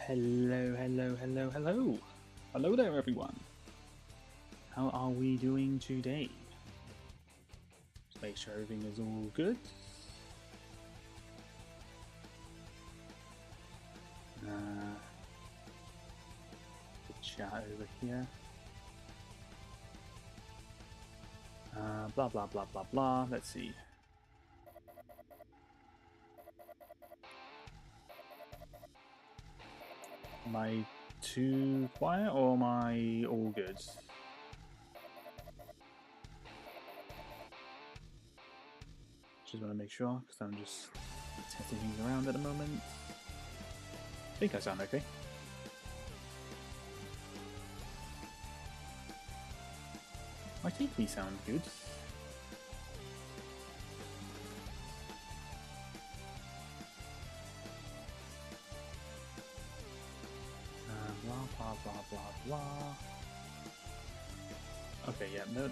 Hello, hello, hello, hello. Hello there, everyone. How are we doing today? Just make sure everything is all good. The chat over here. Blah, blah, blah, blah, blah. Let's see. Am I too quiet or am I all good? Just want to make sure because I'm just testing things around at the moment. I think I sound okay. I think we sound good. Blah blah blah blah blah. Okay, yeah, no.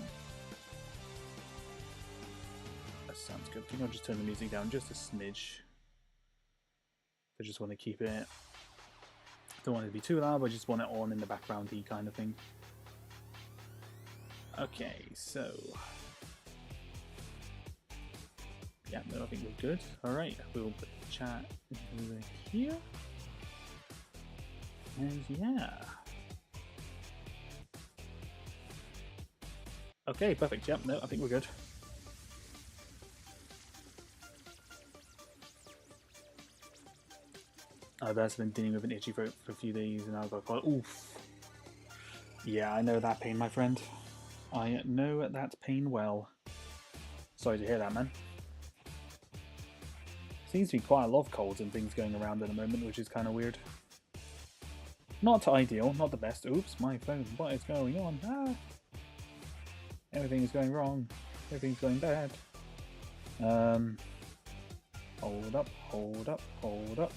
That sounds good. I think I'll just turn the music down just a smidge. I just want to keep it. Don't want it to be too loud, but I just want it on in the background-y kind of thing. Okay, so. Yeah, no, I think we're good. Alright, we'll put the chat over here. And yeah. Okay, perfect. Yep, no, I think we're good. I've been dealing with an itchy throat for a few days and I've got oof. Yeah, I know that pain, my friend. I know that pain well. Sorry to hear that, man. Seems to be quite a lot of colds and things going around at the moment, which is kind of weird. Not ideal, not the best. Oops, my phone. What is going on? Ah! Everything is going wrong. Everything's going bad. Hold up, hold up, hold up.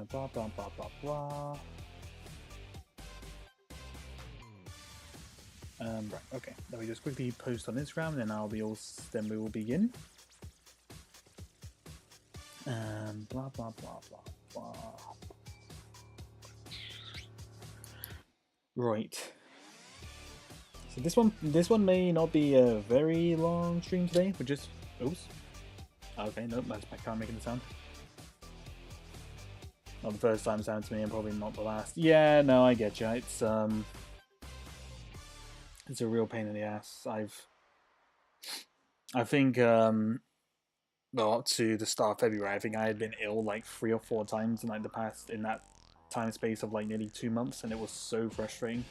Blah blah blah blah blah. Right, okay. Let me just quickly post on Instagram, and then we will begin. Blah blah blah blah blah. Right. So this one may not be a very long stream today, but just oops. Okay, nope, that's my car making the sound. Not the first time it sounds to me, and probably not the last. Yeah, no, I get you. It's a real pain in the ass. I think well, to the start of February, I think I had been ill like 3 or 4 times in like in that time space of like nearly 2 months, and it was so frustrating.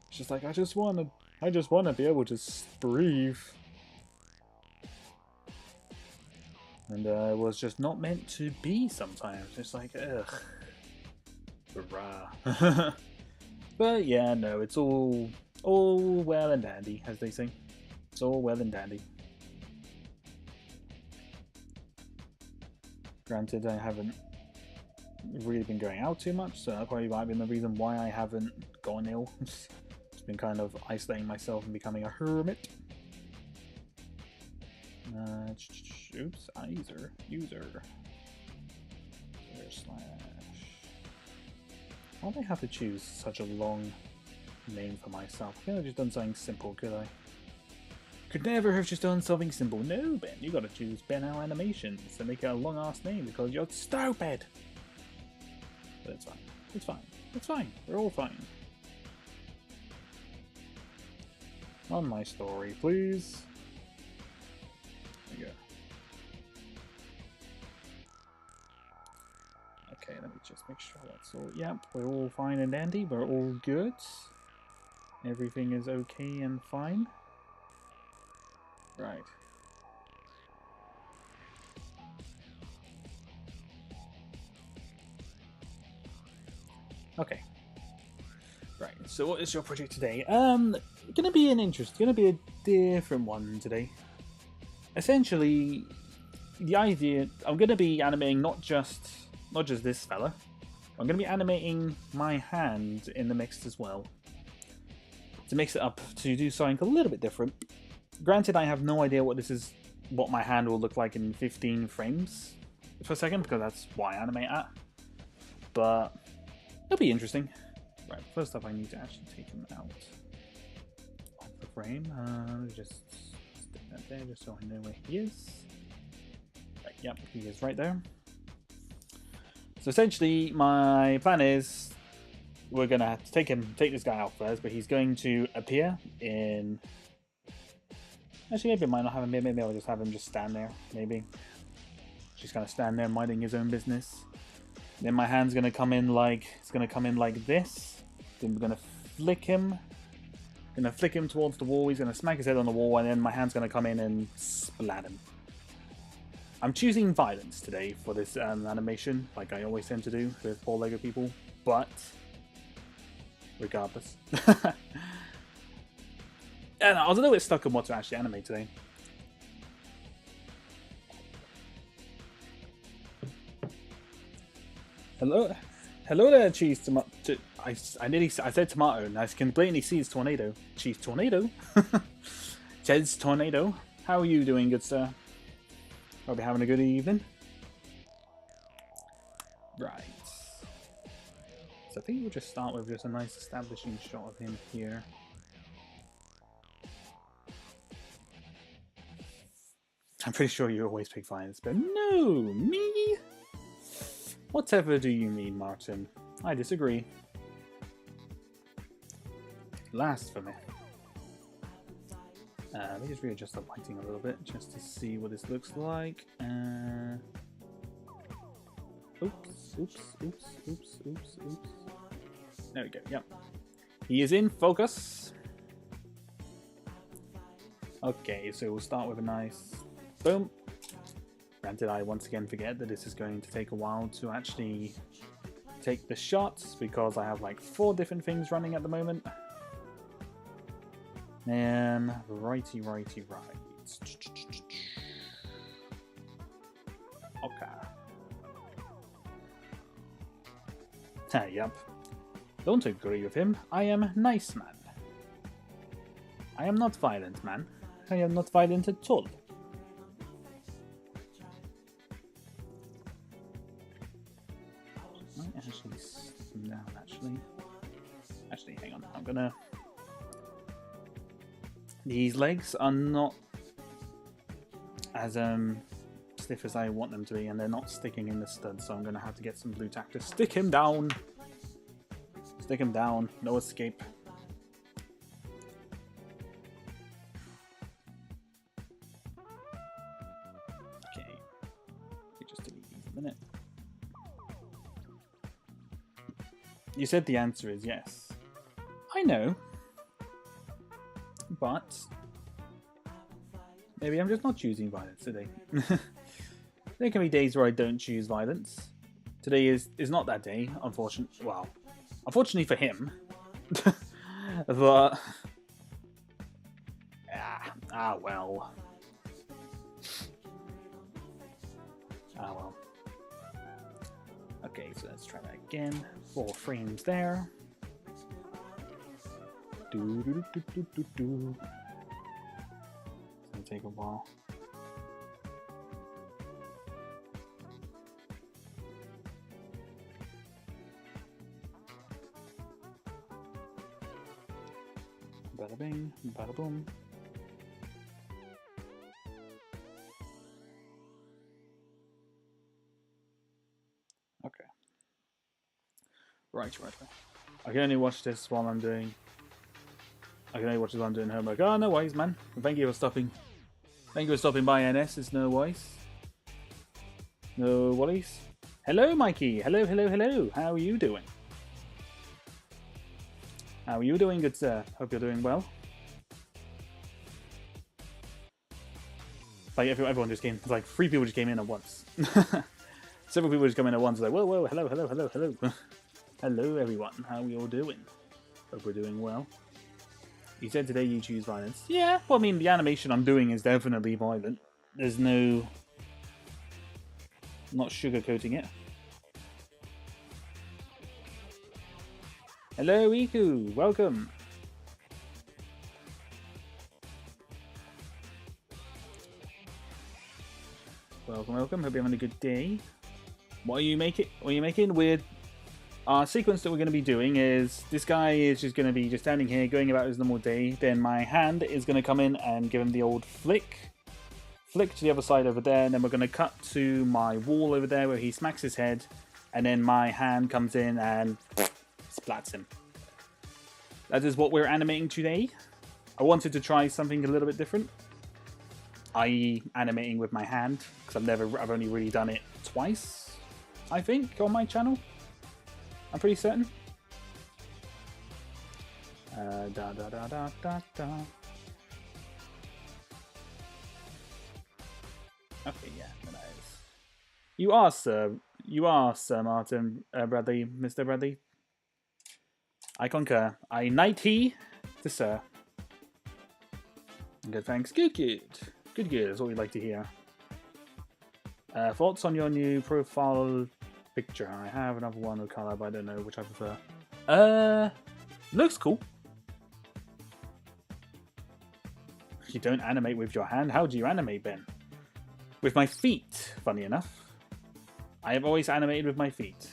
It's just like I just want to be able to breathe. And it was just not meant to be sometimes. It's like, ugh. Rah. But yeah, no, it's all well and dandy, as they say. It's all well and dandy. Granted, I haven't really been going out too much, so that probably might have been the reason why I haven't gone ill. Just been kind of isolating myself and becoming a hermit. Oops, user. Slash. Why do I have to choose such a long name for myself? I could have just done something simple, could I? Could never have just done something simple. No, Ben, you gotta choose Ben Al Animations to make it a long ass name because you're stupid! But it's fine. It's fine. It's fine. We're all fine. On my story, please. There you go. Okay, let me just make sure that's all. Yep, we're all fine and dandy. We're all good. Everything is okay and fine. Right. Okay. Right. So, what is your project today? Gonna be a different one today. Essentially, the idea I'm gonna be animating not just this fella. I'm gonna be animating my hand in the mix as well. To mix it up to do something a little bit different. Granted, I have no idea what this is what my hand will look like in 15 frames per second, because that's what I animate at. But it'll be interesting. Right, first up I need to actually take him out of the frame. Just stick that there just so I know where he is. Right, yep, he is right there. So essentially my plan is we're gonna have to take this guy out first, but he's going to appear in... Actually, maybe I might not have him. Maybe I'll just have him just stand there. Maybe just kind of stand there, minding his own business. Then my hand's gonna come in like this. Then we're gonna flick him. Gonna flick him towards the wall. He's gonna smack his head on the wall, and then my hand's gonna come in and splat him. I'm choosing violence today for this animation, like I always tend to do with all LEGO people, but regardless. And I was a little bit stuck on what to actually animate today. Hello there, cheese tomato. I said tomato, and I can blatantly see it's tornado. Cheese tornado. Jed's tornado. How are you doing, good sir? Hope you're having a good evening. Right. So I think we'll just start with just a nice establishing shot of him here. I'm pretty sure you always pick violence, but no, me? Whatever do you mean, Martin? I disagree. Last for me. Let me just readjust the lighting a little bit just to see what this looks like. Oops. There we go, yep. He is in focus. Okay, so we'll start with a nice boom. Granted, I once again forget that this is going to take a while to actually take the shots because I have like 4 different things running at the moment. And righty. Okay. Yep. Don't agree with him. I am nice man. I am not violent, man. I am not violent at all. I might actually sit him down, Actually, hang on. I'm gonna... These legs are not as stiff as I want them to be, and they're not sticking in the stud, so I'm gonna have to get some blue tack to stick him down. Stick him down. No escape. Okay. Just delete these a minute. You said the answer is yes. I know. But maybe I'm just not choosing violence today. There can be days where I don't choose violence. Today is not that day, unfortunately. Well, unfortunately for him. But well. Okay, so let's try that again. 4 frames there. It's gonna take a while. Bada bing, bada boom. Okay. Right. I can only watch this while I'm doing. I can only watch this while I'm doing homework. Oh, no worries, man. Thank you for stopping. Thank you for stopping by, NS. It's no worries. No worries. Hello, Mikey. Hello. How are you doing? How are you doing, good sir? Hope you're doing well. Like, everyone just came. It's like 3 people just came in at once. Several people just come in at once. Like, whoa, hello. Hello, everyone. How are you all doing? Hope we're doing well. You said today you choose violence. Yeah, well, I mean, the animation I'm doing is definitely violent. There's no... not sugarcoating it. Hello, Iku. Welcome. Welcome, welcome. Hope you're having a good day. What are you making? What are you making? Our sequence that we're going to be doing is this guy is just going to be just standing here going about his normal day. Then my hand is going to come in and give him the old flick to the other side over there. And then we're going to cut to my wall over there where he smacks his head. And then my hand comes in and splats him. That is what we're animating today. I wanted to try something a little bit different, i.e. animating with my hand, because I've only really done it twice, I think, on my channel. I'm pretty certain. Da da da da da da. Okay, yeah, that is. You are Sir Martin Bradley, Mr. Bradley. I concur. I knight he to Sir. Good, thanks. Good, good. Good, good. That's what we'd like to hear. Thoughts on your new profile picture? I have another one with color, but I don't know which I prefer. Looks cool. You don't animate with your hand. How do you animate, Ben? With my feet, funny enough. I have always animated with my feet.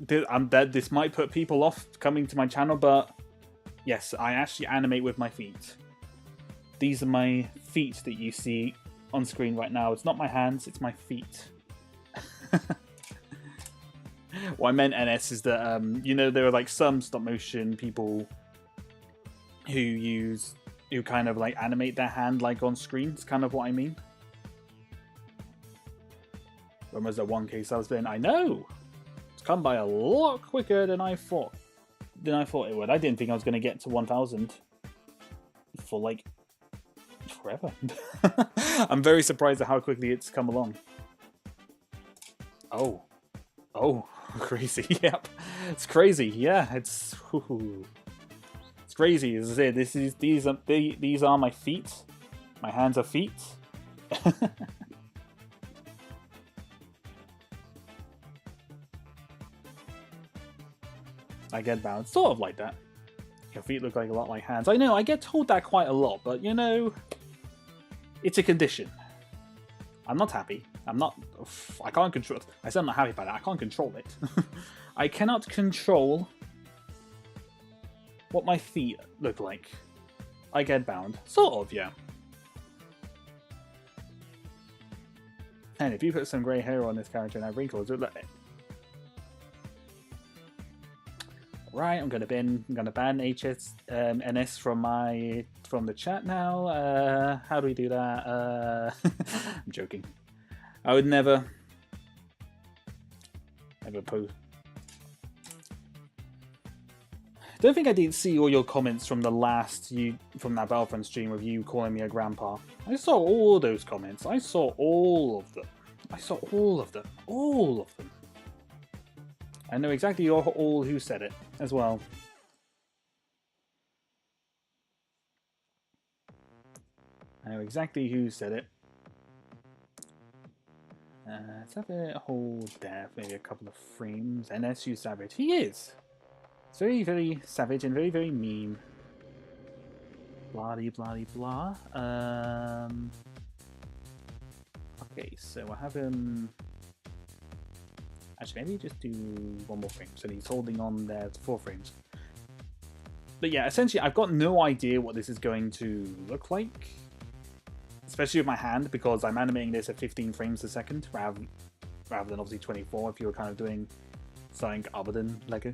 This might put people off coming to my channel, but yes, I actually animate with my feet. These are my feet that you see on screen right now. It's not my hands, it's my feet. What I meant, NS, is that, you know, there are like some stop motion people who kind of like animate their hand like on screen. It's kind of what I mean. When was there one case I was in? I know! It's come by a lot quicker than I thought. It would. I didn't think I was going to get to 1,000 for like forever. I'm very surprised at how quickly it's come along. Oh, crazy. Yep, it's crazy. Yeah, it's crazy. As I said, these are my feet. My hands are feet. I get bounced, sort of like that. Your feet look like a lot like hands. I know, I get told that quite a lot, but you know, it's a condition. I'm not happy. I can't control it. I said I'm not happy about it. I can't control it. I cannot control what my feet look like. I get bound. Sort of, yeah. And if you put some grey hair on this character and have wrinkles, it look. Right, I'm gonna ban NS from the chat now. How do we do that? I'm joking. I would never post. Don't think I did see all your comments from the last from that Battlefront stream of you calling me a grandpa. I saw all those comments. I saw all of them. All of them. I know exactly all who said it as well. I know exactly who said it. Let's have a hold there for maybe a couple of frames. NS, you savage. He is. It's very, very savage and very, very mean. Blah-de, blah-de, blah. Okay, so I have him. Actually, maybe just do one more frame. So he's holding on there to 4 frames. But yeah, essentially, I've got no idea what this is going to look like. Especially with my hand, because I'm animating this at 15 frames a second, rather than obviously 24 if you were kind of doing something other than Lego.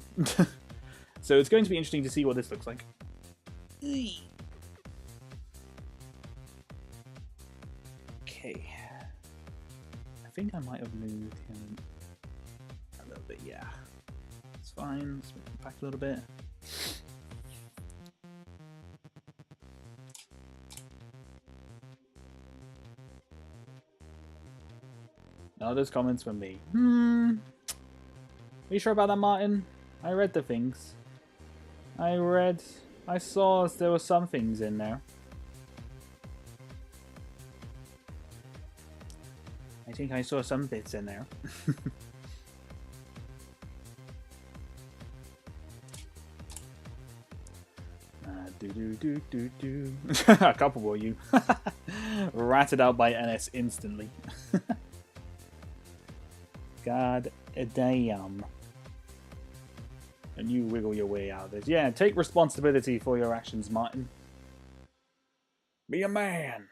So it's going to be interesting to see what this looks like. Okay. I think I might have moved him a little bit, yeah. It's fine, let's move him back a little bit. No, those comments were me. Are you sure about that, Martin? I read the things. I saw there were some things in there. I think I saw some bits in there. A couple were you. Ratted out by NS instantly. God damn. And you wiggle your way out of this. Yeah, take responsibility for your actions, Martin. Be a man.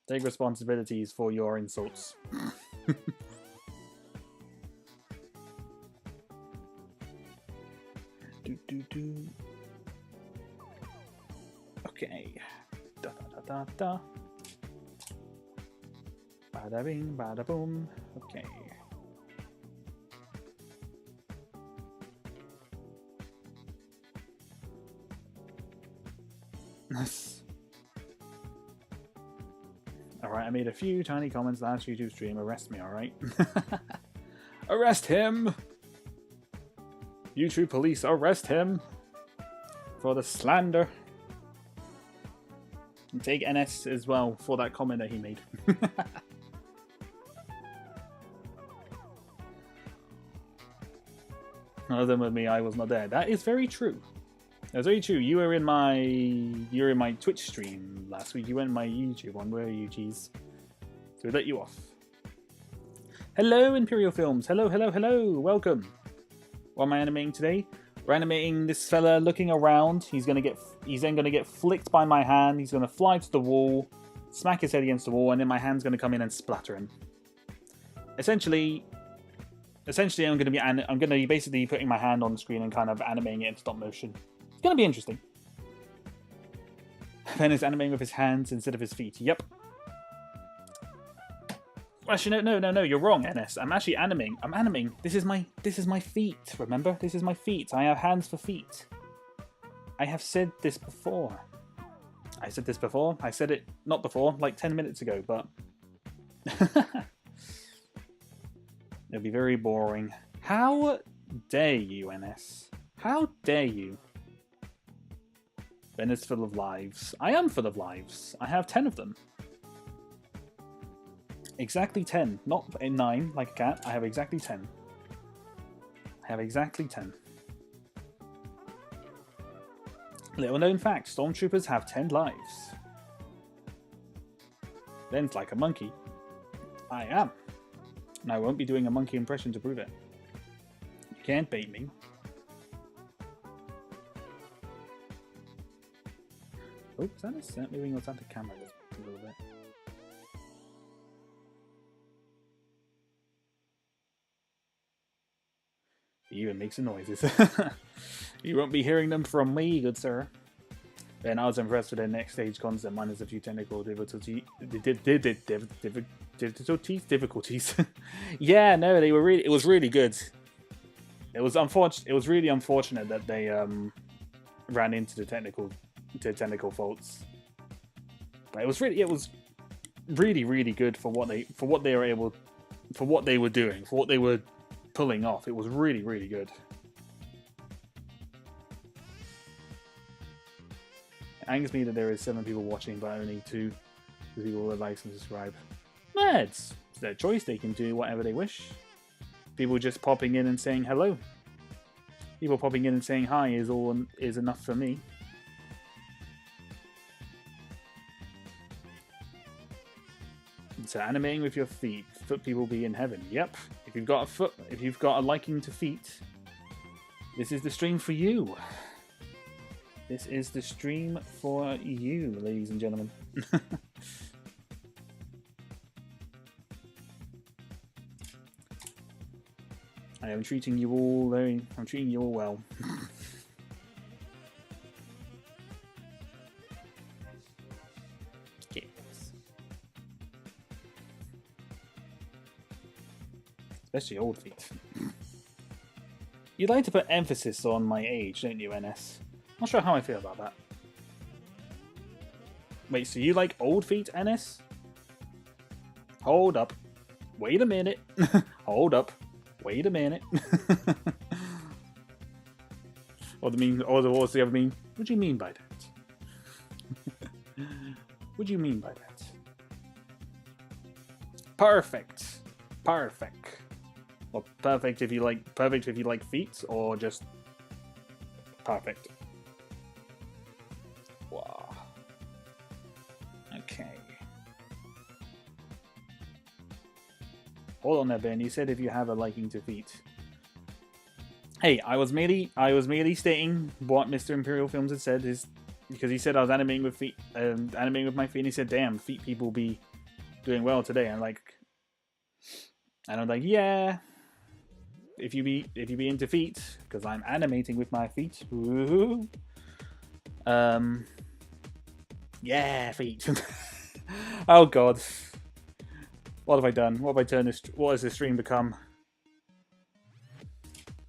Take responsibilities for your insults. Okay. Da da da da da. Bada bing, bada boom. Okay. Alright, I made a few tiny comments last YouTube stream. Arrest me, alright? Arrest him! YouTube police, arrest him! For the slander. And take NS as well for that comment that he made. Other than me, I was not there. That is very true. That's very true. You were in my Twitch stream last week. You went in my YouTube one. Where are you, geez? So we let you off. Hello, Imperial Films. Hello, hello, hello. Welcome. What am I animating today? We're animating this fella looking around. He's then gonna get flicked by my hand. He's gonna fly to the wall, smack his head against the wall, and then my hand's gonna come in and splatter him. Essentially, I'm gonna be basically putting my hand on the screen and kind of animating it in stop motion. It's gonna be interesting. Ben is animating with his hands instead of his feet. Yep. Actually, no, you're wrong, NS. I'm actually animating. I'm animating. This is my feet. Remember, this is my feet. I have hands for feet. I have said this before. I said this before. I said it not before, like 10 minutes ago, but it'll be very boring. How dare you, NS? How dare you? Ben is full of lives. I am full of lives. I have 10 of them. Exactly 10. Not 9 like a cat. I have exactly 10. I have exactly 10. Little known fact, stormtroopers have 10 lives. Ben's like a monkey. I am. And I won't be doing a monkey impression to prove it. You can't bait me. Oh, is that a set moving or is that the camera just a little bit? He even makes the noises. You won't be hearing them from me, good sir. Then I was impressed with their next stage concept, minus a few technical difficulties. Yeah, no, they were really. It was really good. It was unfortunate. It was really unfortunate that they ran into the technical faults. But it was really good for what they were doing, for what they were pulling off. It was really good. It angers me that there is 7 people watching, but only 2 people will like and subscribe. Nah, it's their choice. They can do whatever they wish. People just popping in and saying hello. People popping in and saying hi is enough for me. So animating with your feet, foot people be in heaven. Yep. If you've got a liking to feet, this is the stream for you. This is the stream for you, ladies and gentlemen. I am treating you all well. Especially old feet. You'd like to put emphasis on my age, don't you, NS? Not sure how I feel about that. Wait, so you like old feet, NS? Hold up. Wait a minute. Hold up. Wait a minute. What's the other mean? What do you mean by that? What do you mean by that? Perfect. Perfect. Well, perfect if you like feet, or just perfect. Hold on there, Ben. You said if you have a liking to feet. Hey, I was merely stating what Mr. Imperial Films had said, is because he said I was animating with feet, animating with my feet, and he said, "Damn, feet people be doing well today." I'm like, yeah. If you be into feet, because I'm animating with my feet. Woohoo. Yeah, feet. Oh god. What have I done? What have I turned this? What has this stream become?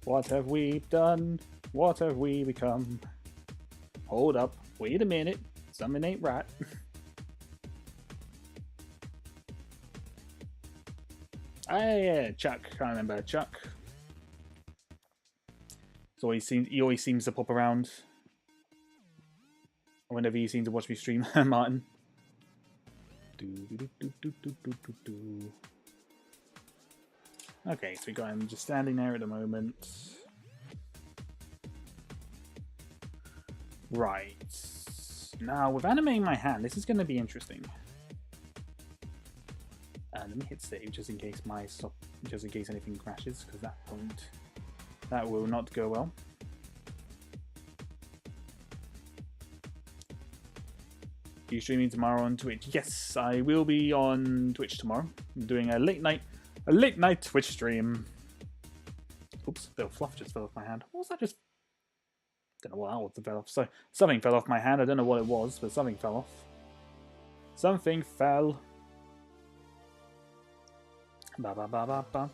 What have we done? What have we become? Hold up. Wait a minute. Something ain't right. Yeah, Chuck. I remember Chuck. He always seems to pop around whenever you seem to watch me stream, Martin. Okay, so we got him just standing there at the moment. Right. Now, with animating my hand, this is going to be interesting. Let me hit save just in case anything crashes, because that will not go well. Are you streaming tomorrow on Twitch? Yes, I will be on Twitch tomorrow. I'm doing a late night Twitch stream. Oops, the fluff just fell off my hand. What was that? Just don't know what that fell off. So something fell off my hand. I don't know what it was, but something fell off. Something fell. Ba ba ba ba ba.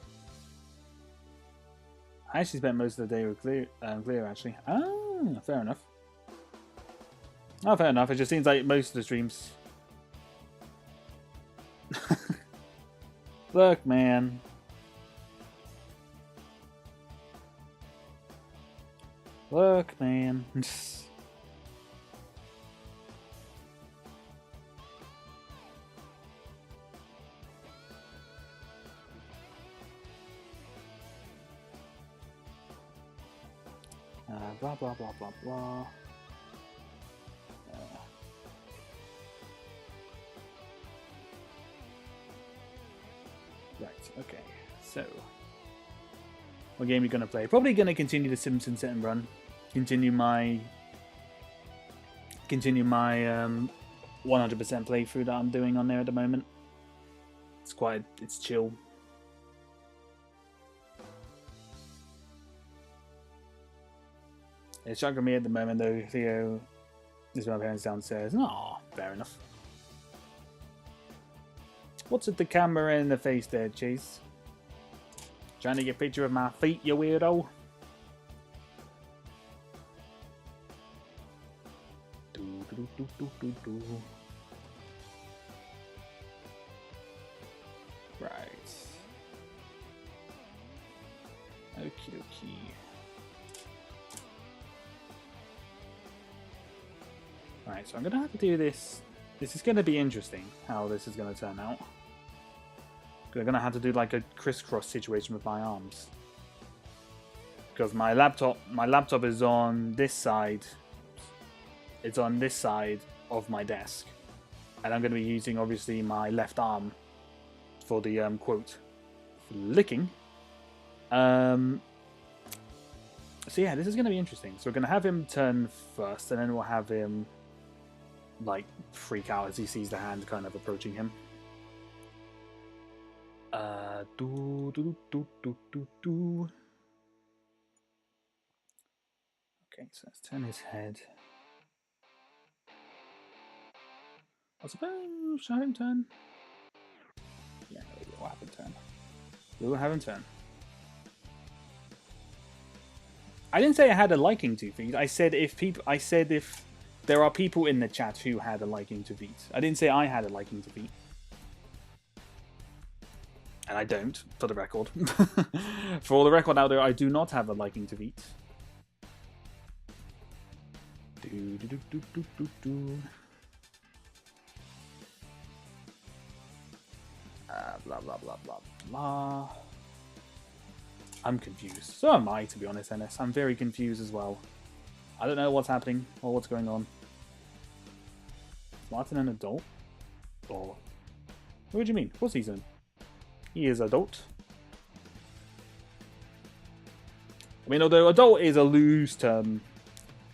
I actually spent most of the day with Clear actually. Oh, fair enough. Oh, fair enough. It just seems like most of the streams. Look, man. Look, man. Blah, blah, blah, blah, blah. Right, okay. So, what game are you going to play? Probably going to continue the Simpsons set and run. Continue my 100% playthrough that I'm doing on there at the moment. It's chill. It's shocking me at the moment though. Theo is my parents downstairs. Aw, fair enough. What's with the camera in the face there, Chase? Trying to get a picture of my feet, you weirdo. Right. Okie dokie. Right, so I'm gonna have to do this. This is gonna be interesting how this is gonna turn out. I'm gonna have to do like a crisscross situation with my arms. Because my laptop is on this side. It's on this side of my desk. And I'm gonna be using obviously my left arm for the quote licking. So yeah, this is gonna be interesting. So we're gonna have him turn first, and then we'll have him like freak out as he sees the hand kind of approaching him. Okay, so let's turn his head. I suppose, should I have him turn? Yeah, we'll have him turn. We will have him turn. I didn't say I had a liking to feet. I said if there are people in the chat who had a liking to feet. I didn't say I had a liking to feet. And I don't, for the record. For all the record out there, I do not have a liking to feet. Blah, blah, blah, blah, blah. I'm confused. So am I, to be honest, NS. I'm very confused as well. I don't know what's happening or what's going on. Is Martin an adult? Or what do you mean? Of course he's an He is adult. I mean, although adult is a loose term,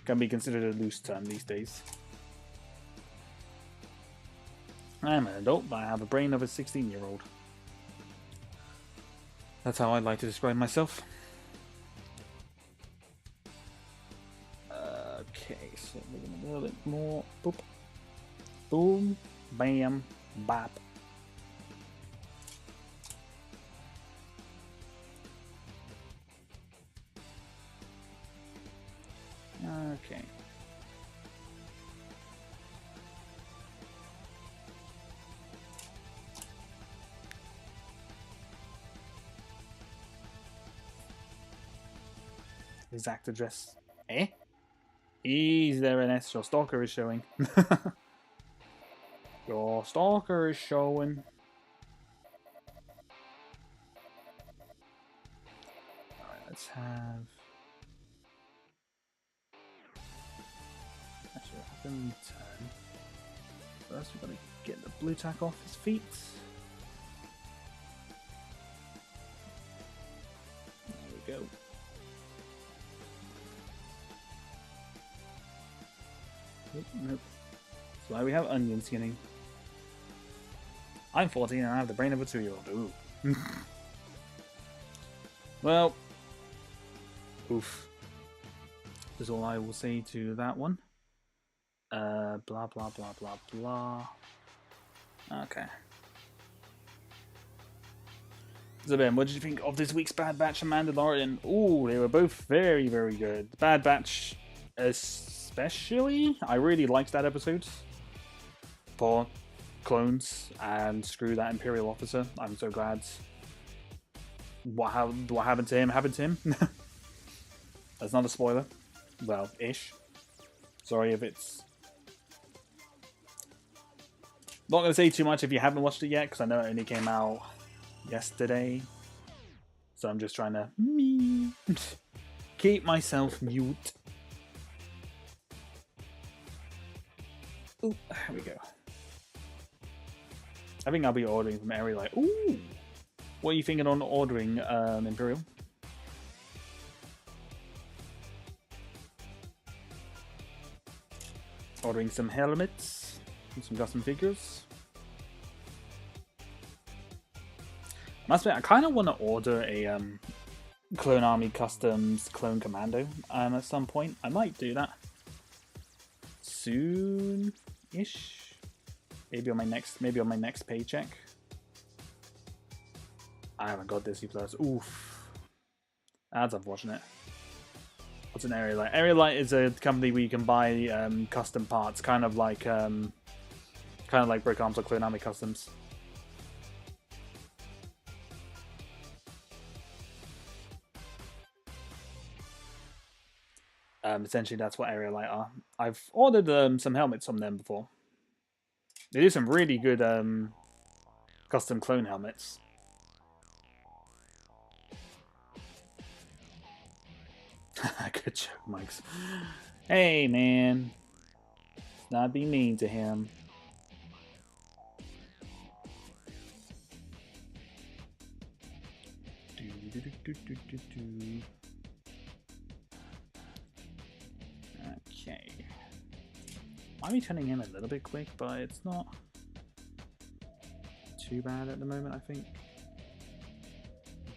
can be considered a loose term these days. I'm an adult, but I have a brain of a 16-year-old. That's how I'd like to describe myself. Okay, so moving a little bit more. Boop. Boom. Bam. Bop. Okay. Exact address. Eh? Is there an S? Your stalker is showing. Your stalker is showing. Alright, let's have... Actually, have them turn. First, we've got to get the blue tack off his feet. There we go. Nope, nope. So now we have onion skinning. I'm 14 and I have the brain of a 2-year-old. Ooh. Well. Oof. That's all I will say to that one. Blah, blah, blah, blah, blah. Okay. So Ben, what did you think of this week's Bad Batch and Mandalorian? Ooh, they were both very, very good. Bad Batch especially, I really liked that episode. For clones and screw that Imperial officer. I'm so glad what happened to him happened to him. That's not a spoiler. Well, ish. Sorry if it's... Not going to say too much if you haven't watched it yet, because I know it only came out yesterday. So I'm just trying to keep myself mute. Ooh, there we go. I think I'll be ordering from AreaLight. Ooh! What are you thinking on ordering, Imperial? Ordering some helmets and some custom figures. Must admit, I kind of want to order a Clone Army Customs Clone Commando at some point. I might do that soon-ish. Maybe on my next paycheck. I haven't got Disney Plus. Oof. That's unfortunate. What's an AreaLight? AreaLight is a company where you can buy custom parts, kind of like Brickarms or Clone Army Customs. Essentially, that's what AreaLight are. I've ordered some helmets from them before. They do some really good custom clone helmets. Good joke, Mikes. Hey, man. Let's not be mean to him. Okay. Might be turning in a little bit quick, but it's not too bad at the moment, I think.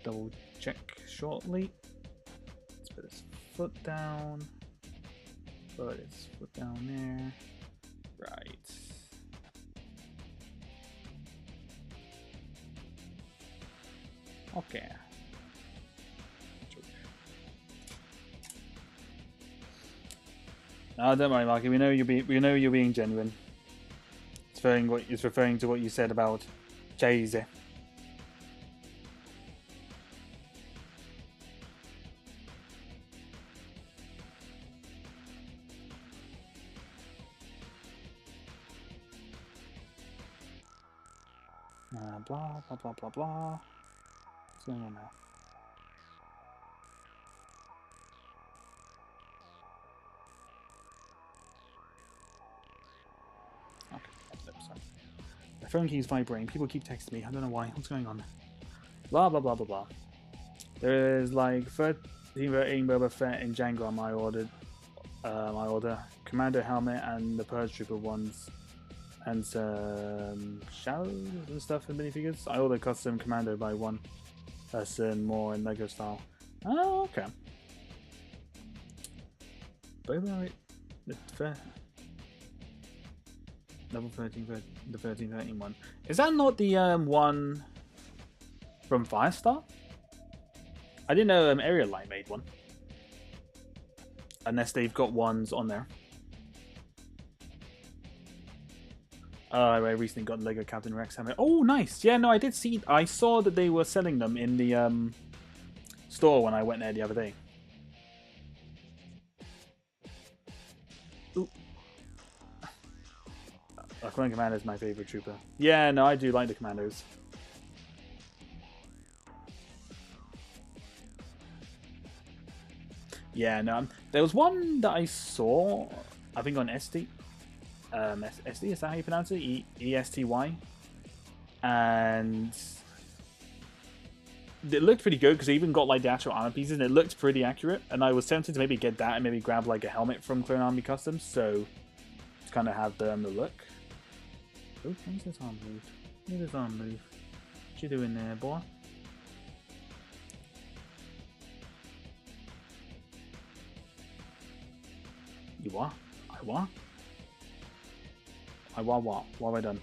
Double check shortly. Let's put his foot down. Put his foot down there. Right. Okay. No, don't worry, Marky. We know you're being genuine. It's referring to what you said about Jay-Z. Blah blah blah blah blah. What's going on now? Okay, sorry. The phone keeps vibrating. People keep texting me. I don't know why. What's going on? Blah blah blah blah blah. There is like 13 Boba Fett in Django on my order. Commando helmet and the Purge Trooper ones, and some shadows and stuff in minifigures. I ordered custom Commando by one person, more in Lego style. Oh, okay. Boba, level 13, the 13 one. Is that not the one from Firestar? I didn't know AreaLight made one. Unless they've got ones on there. I recently got Lego Captain Rex helmet. Oh, nice. Yeah, no, I did see. I saw that they were selling them in the store when I went there the other day. Ooh. Clone Commander is my favorite trooper. Yeah, no, I do like the Commandos. Yeah, no, there was one that I saw, I think on SD. SD, is that how you pronounce it? ESTY. And it looked pretty good because it even got like the actual armor pieces and it looked pretty accurate. And I was tempted to maybe get that and maybe grab like a helmet from Clone Army Customs. So to kind of have the look. Oh, where's this arm move? Where's this arm move? What you doing there, boy? You what? I what? I what? What have I done?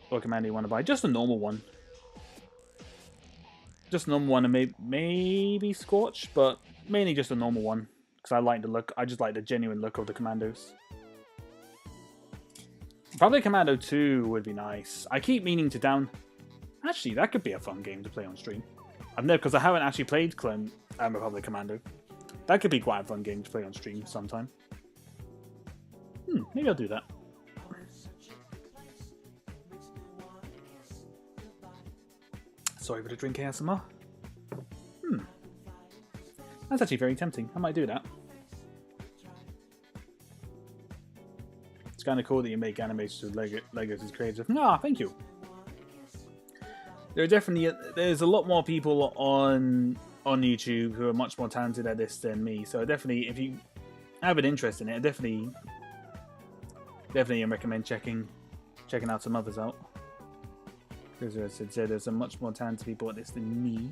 What command do you want to buy? Just a normal one. Just a normal one and maybe Scorch, but mainly just a normal one. Because I like the look. I just like the genuine look of the Commandos. Probably Commando 2 would be nice. I keep meaning to down... Actually, that could be a fun game to play on stream. I've never, because I haven't actually played Clone Republic Commando. That could be quite a fun game to play on stream sometime. Maybe I'll do that. Sorry for the drink ASMR. That's actually very tempting. I might do that. It's kind of cool that you make animations with Legos as creative. Thank you. There's a lot more people on YouTube who are much more talented at this than me. So definitely, if you have an interest in it, definitely I recommend checking out some others out. Because as I said, there's some much more talented people at this than me.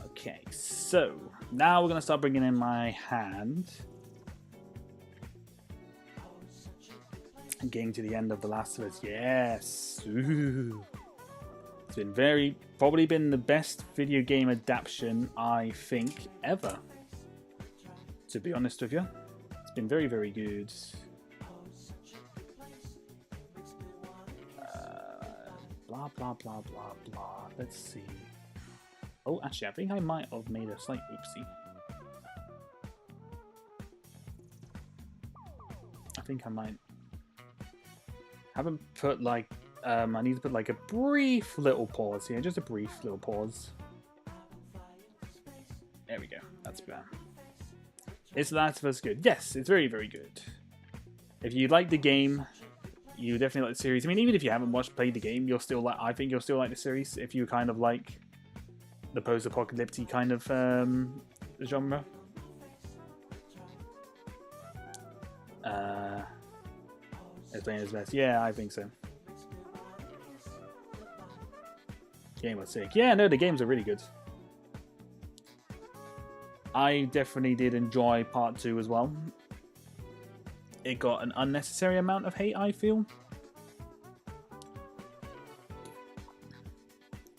Okay, so now we're gonna start bringing in my hand. Getting to the end of The Last of Us. Yes. Ooh. It's been probably been the best video game adaptation I think ever. To be honest with you, it's been very, very good. Blah blah blah blah blah. Let's see. Oh, actually, I think I might have made a slight oopsie. I think I might. Haven't put like I need to put like a brief little pause here, just a brief little pause. There we go. That's better. Is The Last of Us good? Yes, it's very, very good. If you like the game, you definitely like the series. I mean, even if you haven't played the game, you'll still like. I think you'll still like the series if you kind of like the post-apocalyptic kind of genre. It's playing his best. Yeah, I think so. Game was sick. Yeah, no, the games are really good. I definitely did enjoy part 2 as well. It got an unnecessary amount of hate, I feel.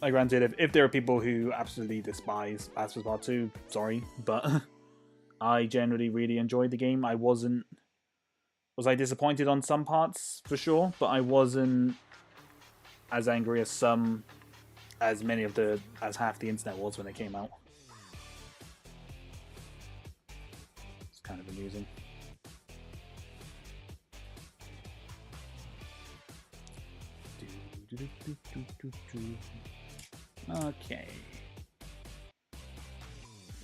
Like, granted, if there are people who absolutely despise Last of Us Part 2, sorry, but I generally really enjoyed the game. Was I disappointed on some parts, for sure, but I wasn't as angry as half the internet was when it came out. It's kind of amusing. Okay.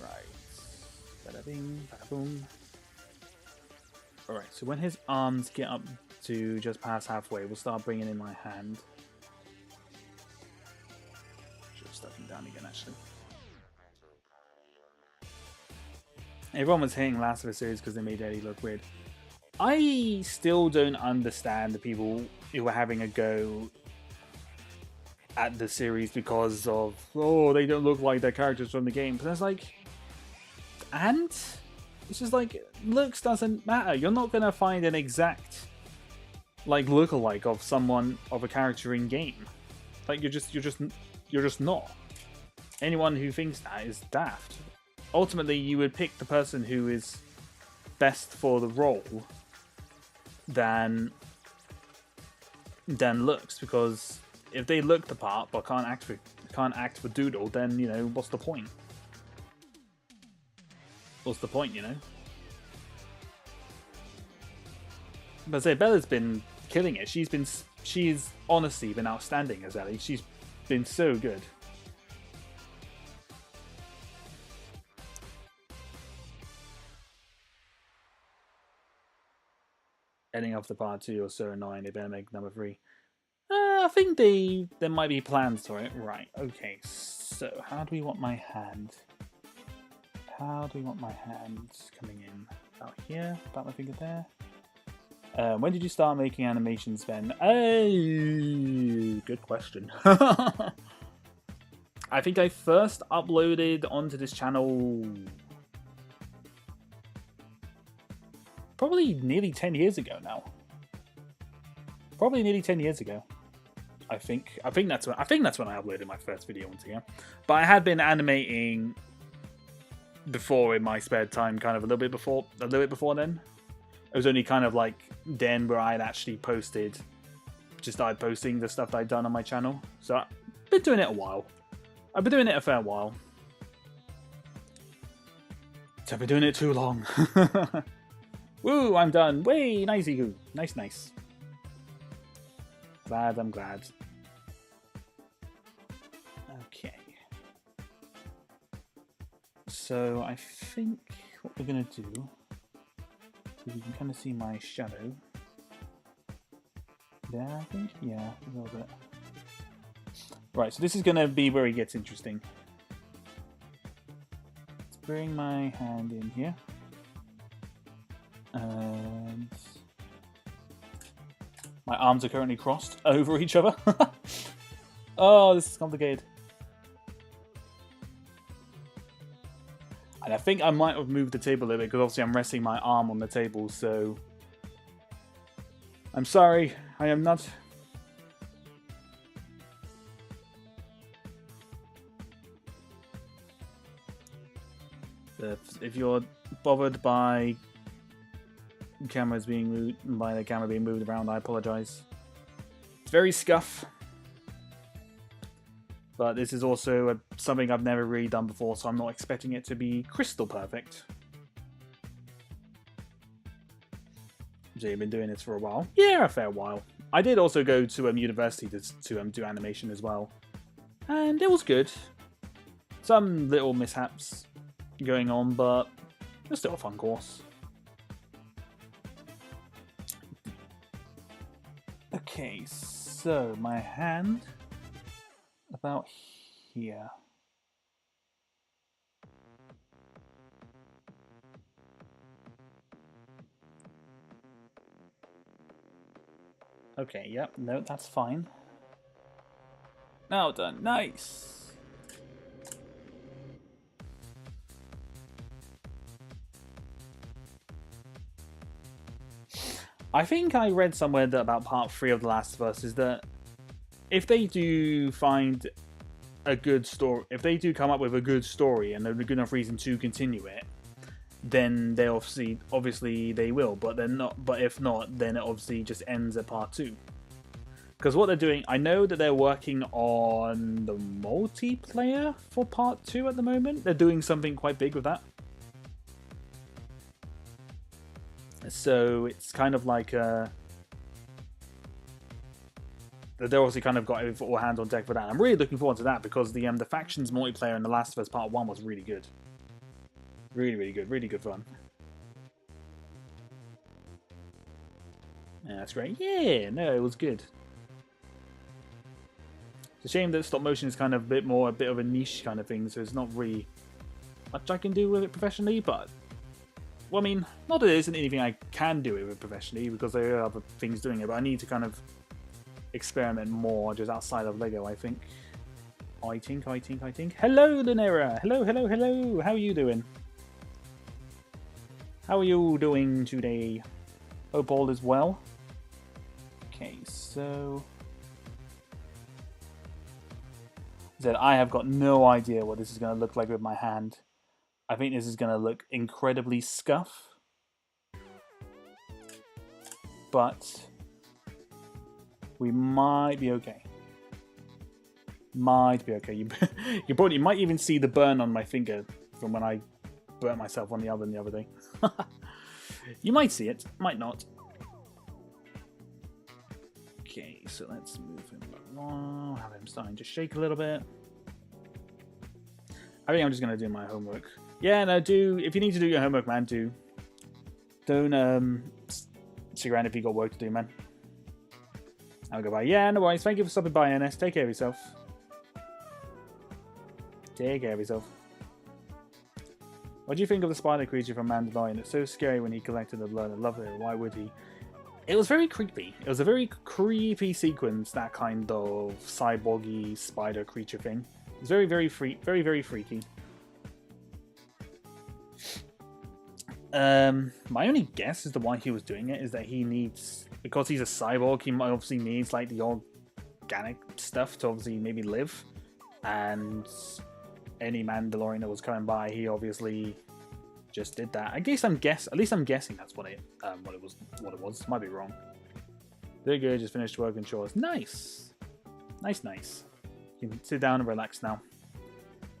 Right. Bada bing, bada boom. Alright, so when his arms get up to just pass halfway. We'll start bringing in my hand. Should have stuck him down again, actually. Everyone was hating last of the series because they made Eddie look weird. I still don't understand the people who were having a go at the series because of, oh, they don't look like their characters from the game. But it's like, and it's just like, looks doesn't matter. You're not gonna find an exact like lookalike of someone, of a character in game. Like you're just not. Anyone who thinks that is daft. Ultimately, you would pick the person who is best for the role than looks, because if they look the part but can't act for Doodle, then you know what's the point? What's the point, you know? But I say Bella's been killing it. She's honestly been outstanding as Ellie. She's been so good. Ending off the part 2 or so annoying. They better make number 3. I think there might be plans for it. Right. Okay. So how do we want my hand? How do we want my hand coming in? About here. About my finger there. When did you start making animations, Ben? Oh, good question. I think I first uploaded onto this channel probably nearly 10 years ago now. Probably nearly 10 years ago. I think that's when I uploaded my first video onto here. But I had been animating before in my spare time, kind of a little bit before then. It was only kind of like then where I'd actually started posting the stuff that I'd done on my channel. So I've been doing it a while. I've been doing it a fair while. So I've been doing it too long. Woo, I'm done. Way, nicey goo. Nice. Glad, I'm glad. Okay. So I think what we're going to do is you can kind of see my shadow. There, I think? Yeah, a little bit. Right, so this is going to be where it gets interesting. Let's bring my hand in here. And my arms are currently crossed over each other. Oh, this is complicated. And I think I might have moved the table a little bit because obviously I'm resting my arm on the table, so I'm sorry, I am not. If you're bothered by the camera being moved around, I apologize. It's very scuff, but this is also something I've never really done before, so I'm not expecting it to be crystal perfect. So you've been doing this for a while? Yeah, a fair while. I did also go to university to do animation as well, and it was good. Some little mishaps going on, but it's still a fun course. Okay, so my hand about here. Okay, yep, no, that's fine. Now done, nice. I think I read somewhere that about part 3 of The Last of Us is that if they do find a good story, if they do come up with a good story and a good enough reason to continue it, then they obviously they will. But they're not. But if not, then it obviously just ends at part 2. Because what they're doing, I know that they're working on the multiplayer for part 2 at the moment. They're doing something quite big with that. So it's kind of like they're obviously kind of got all hands on deck for that. I'm really looking forward to that because the factions multiplayer in The Last of Us Part 1 was really good. Really good fun. Yeah, that's great. Yeah, no, it was good. It's a shame that stop motion is kind of a bit of a niche kind of thing, so it's not really much I can do with it professionally, but well, I mean, not that there isn't anything I can do with it professionally, because there are other things doing it, but I need to kind of experiment more just outside of Lego, I think. I think. Hello, Lunera! Hello! How are you doing? How are you doing today? Hope all is well. Okay, so... I have got no idea what this is going to look like with my hand. I think this is going to look incredibly scuff. But we might be okay. Might be okay. You might even see the burn on my finger from when I burnt myself on the oven the other day. You might see it, might not. Okay, so let's move him along. Have him starting to shake a little bit. I think I'm just gonna do my homework. Yeah, no, if you need to do your homework, man, don't stick around if you got work to do, man. I'll go by. Yeah, no worries. Thank you for stopping by, NS. Take care of yourself. Take care of yourself. What do you think of the spider creature from Mandalorian? It's so scary when he collected the blood. I love it. Why would he? It was very creepy. It was a very creepy sequence, that kind of cyborgy spider creature thing. It was very, very freaky. My only guess as to why he was doing it is that he needs, because he's a cyborg, he obviously needs like the organic stuff to obviously maybe live. And any Mandalorian that was coming by, he obviously just did that. At least I'm guessing that's what it was. Might be wrong. Very good. Just finished work and chores. Nice. You can sit down and relax now.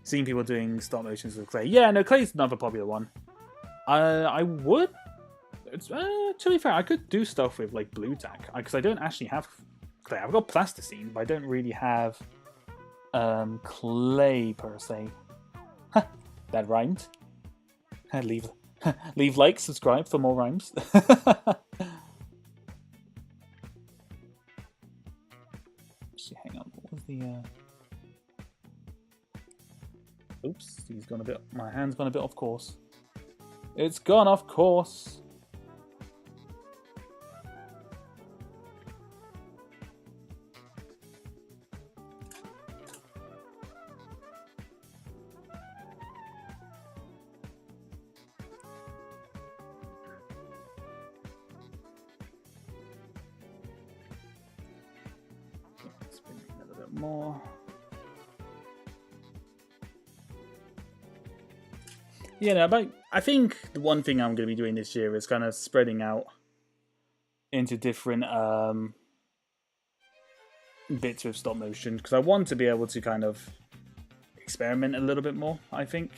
Seeing people doing stop motions with clay. Yeah, no, clay's another popular one. I would. To be fair, I could do stuff with like blue tack because I don't actually have clay. I've got plasticine, but I don't really have clay per se. That rhymed. Leave like, subscribe for more rhymes. Actually, hang on. What was the? Oops, he's gone a bit. My hand's gone a bit off course. It's gone off course. Spin it a little bit more. Yeah, no, but I think the one thing I'm going to be doing this year is kind of spreading out into different bits with stop motion, because I want to be able to kind of experiment a little bit more, I think.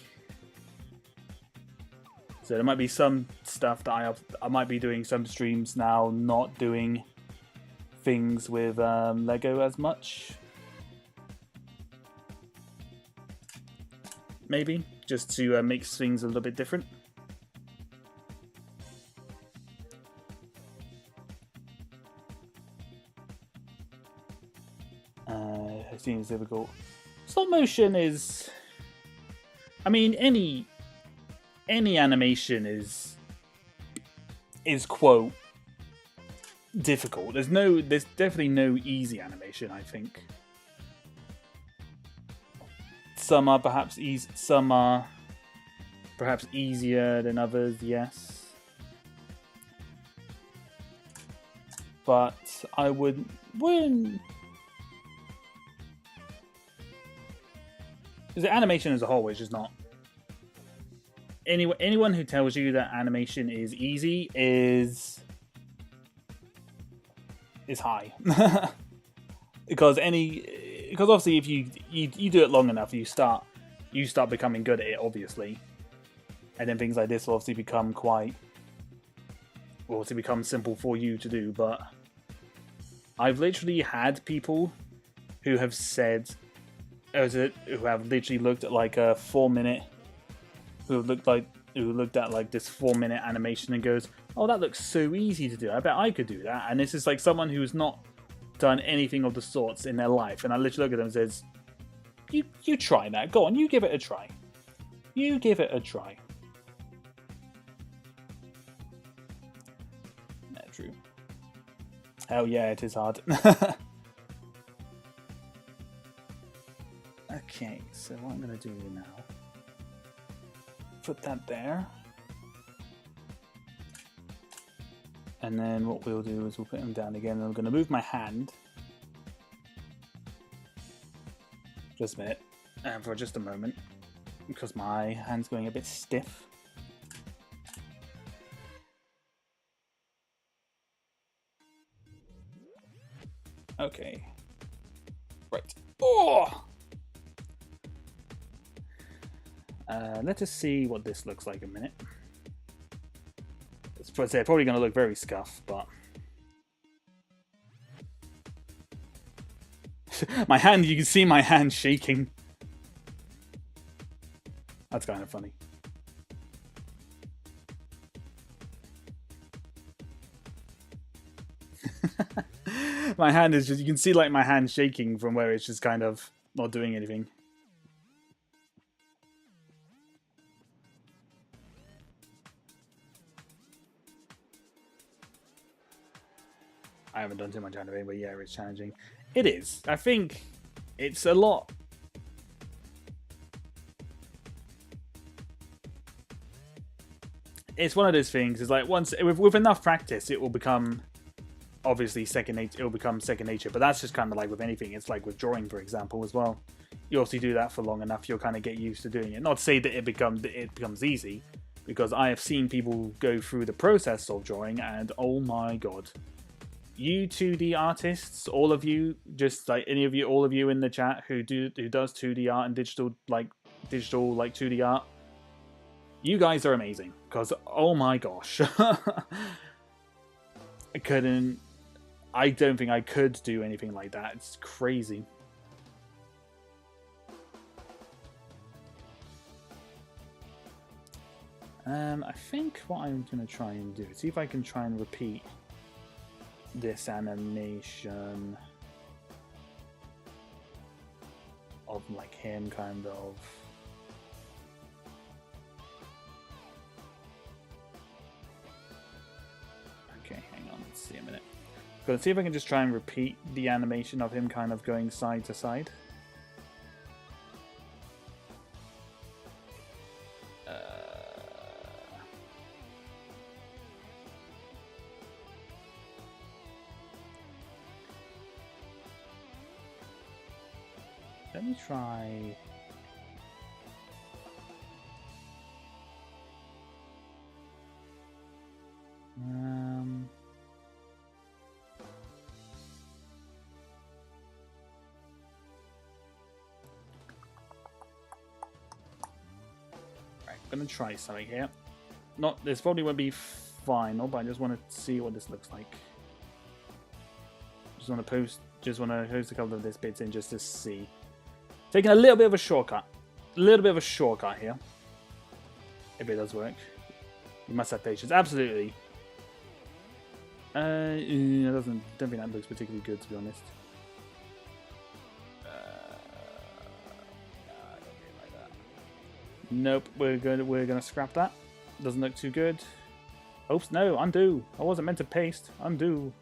So there might be some stuff that I might be doing some streams now, not doing things with Lego as much. Maybe, just to make things a little bit different. It seems difficult. Stop motion is... I mean, any animation is quote difficult. There's definitely no easy animation, I think. Some are perhaps easier than others, yes. But I wouldn't. The animation as a whole is just not. Anyone who tells you that animation is easy is high. because obviously if you do it long enough, you start becoming good at it, obviously, and then things like this will obviously become simple for you to do. But I've literally had people who have said, who have literally looked at like a 4 minute, who looked at like this 4 minute animation and goes, oh, that looks so easy to do. I bet I could do that. And this is like someone who's not done anything of the sorts in their life. And I literally look at them and says, you try that. Go on, you give it a try. You give it a try. Yeah, true. Hell yeah, it is hard. Okay, so what I'm going to do now, put that there. And then what we'll do is we'll put him down again. I'm going to move my hand. Just a minute. For just a moment. Because my hand's going a bit stiff. Okay. Right. Oh! Let us see what this looks like a minute. It's probably going to look very scuffed, but... my hand, you can see my hand shaking. That's kind of funny. My hand is just, you can see like my hand shaking from where it's just kind of not doing anything. I haven't done too much animating, but yeah, it's challenging. It is. I think it's a lot. It's one of those things. It's like once with enough practice, it will become obviously second nature. It will become second nature. But that's just kind of like with anything. It's like with drawing, for example, as well. You also do that for long enough, you'll kind of get used to doing it. Not to say that it becomes easy, because I have seen people go through the process of drawing, and oh my god. You 2D artists, all of you, just like any of you, all of you in the chat who does 2D art and digital 2D art, you guys are amazing. Because oh my gosh, I don't think I could do anything like that. It's crazy. I think what I'm gonna try and do is see if I can try and repeat this animation of like him kind of okay, hang on, let's see a minute. Gonna see if I can just try and repeat the animation of him kind of going side to side. Let me try. Right, I'm gonna try something here. This probably won't be final, but I just want to see what this looks like. Just want to post a couple of this bits in just to see. Taking a little bit of a shortcut. A little bit of a shortcut here. If it does work. You must have patience. Absolutely. It don't think that looks particularly good, to be honest. I don't really like that. Nope, we're gonna scrap that. Doesn't look too good. Oops, no, undo. I wasn't meant to paste. Undo.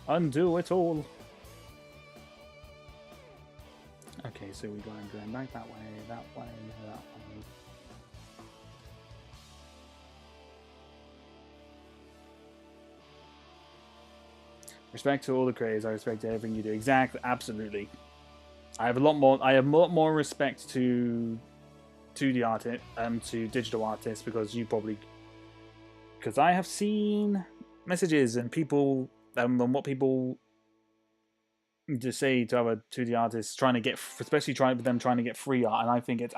Undo it all. Okay, so we're going back that way, that way, that way. Respect to all the creators. I respect everything you do. Exactly, absolutely. I have a lot more respect to 2D artists to digital artists because I have seen messages and people and what people to say to other 2D artists trying to get, especially trying to get free art, and I think it's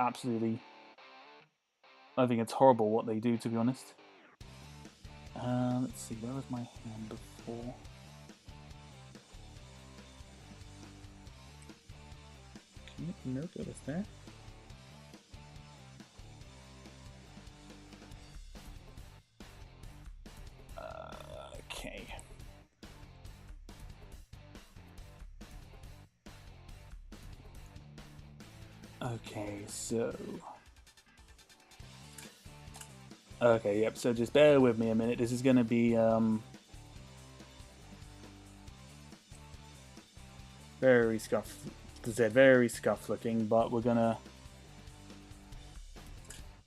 horrible what they do, to be honest. Let's see, where was my hand before? Nope, it was there. Okay, so... Okay, yep, so just bear with me a minute. This is going to be very scuffed, as I said, very scuffed looking, but we're going to...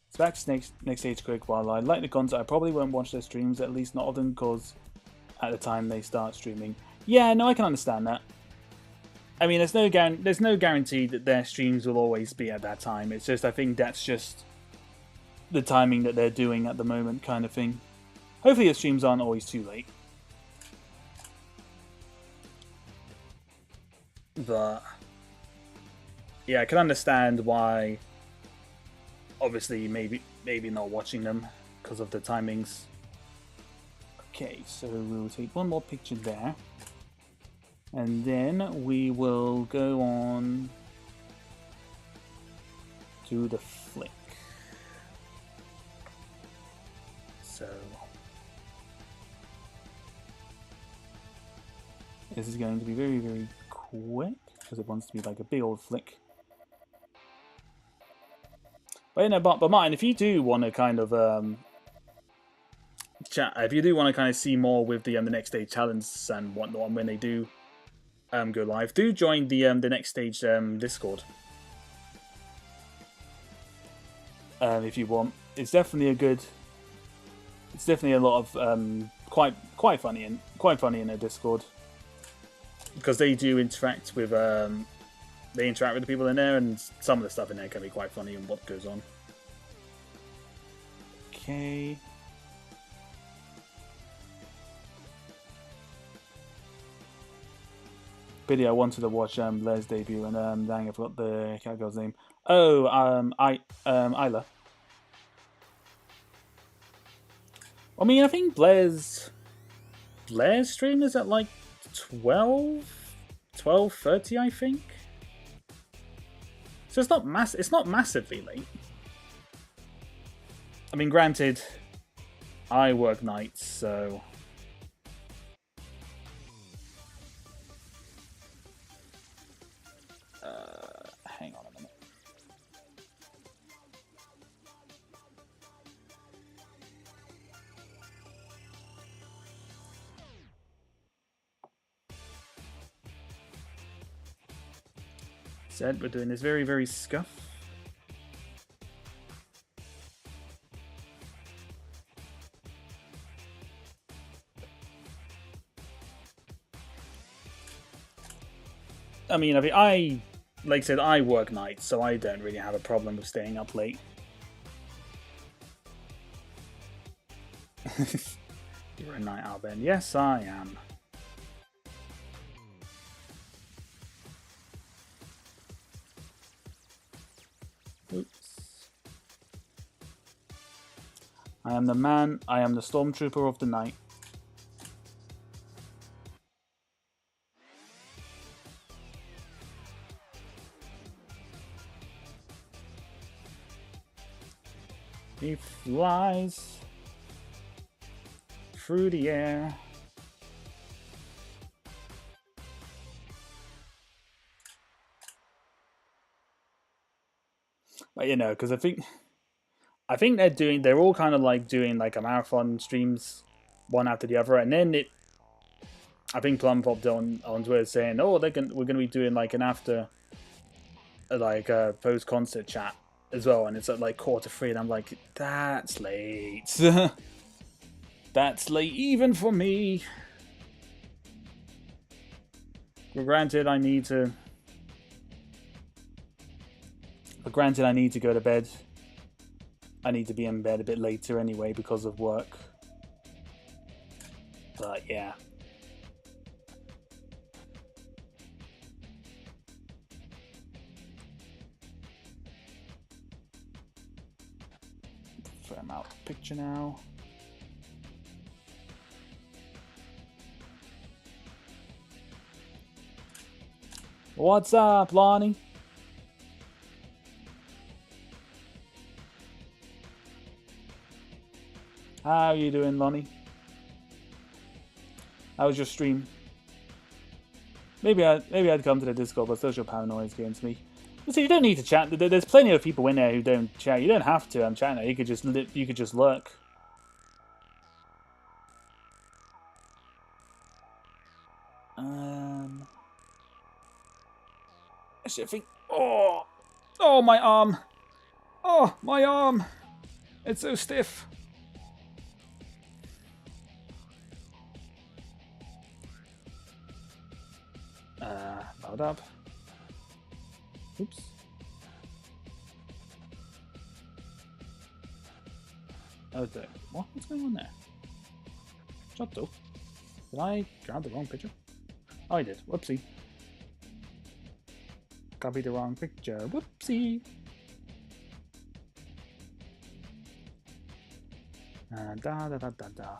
So back to next stage quick. While I like the concept, I probably won't watch their streams, at least not of them, because at the time they start streaming. Yeah, no, I can understand that. I mean, there's no guarantee that their streams will always be at that time. It's just, I think that's just the timing that they're doing at the moment, kind of thing. Hopefully the streams aren't always too late. But yeah, I can understand why. Obviously, maybe not watching them because of the timings. Okay, so we'll take one more picture there, and then we will go on to the flick. So this is going to be very, very quick because it wants to be like a big old flick. But you know, but Martin, if you do want to kind of chat, if you do want to kind of see more with the next stage challenge and whatnot when they do go live, do join the next stage Discord. If you want, it's definitely a good. It's definitely a lot of quite funny in their Discord because they do interact with they interact with the people in there, and some of the stuff in there can be quite funny and what goes on. Okay. Pity I wanted to watch Blair's debut, and dang, I forgot the cat girl's name. Oh, Isla. I mean, I think Blair's stream is at like 12:30, I think. So it's not massively late. I mean, granted, I work nights, so hang on a minute. Said we're doing this very, very scuff. I mean, like I said, I work nights, so I don't really have a problem with staying up late. You're a night owl, Ben. Yes, I am. Oops. I am the man. I am the stormtrooper of the night. He flies through the air. But you know, because I think they're all kind of like doing like a marathon streams, one after the other, and then I think Plum popped on Twitter saying, "Oh, we're gonna be doing like an after, like a post concert chat as well," and it's at like 2:45, and I'm like, that's late. That's late even for me. But granted, I need to go to bed. I need to be in bed a bit later anyway because of work. But yeah. Throw him out the picture now. What's up, Lonnie? How are you doing, Lonnie? How was your stream? Maybe I'd come to the Discord, but social paranoia is getting to me. So you don't need to chat. There's plenty of people in there who don't chat. You don't have to. I'm chatting. You could just lurk. I should think. Oh, my arm. Oh, my arm. It's so stiff. Load up. Oops. Oh, what's going on there? Giotto? Did I grab the wrong picture? Oh, I did. Whoopsie. Copied the wrong picture. Whoopsie. Da.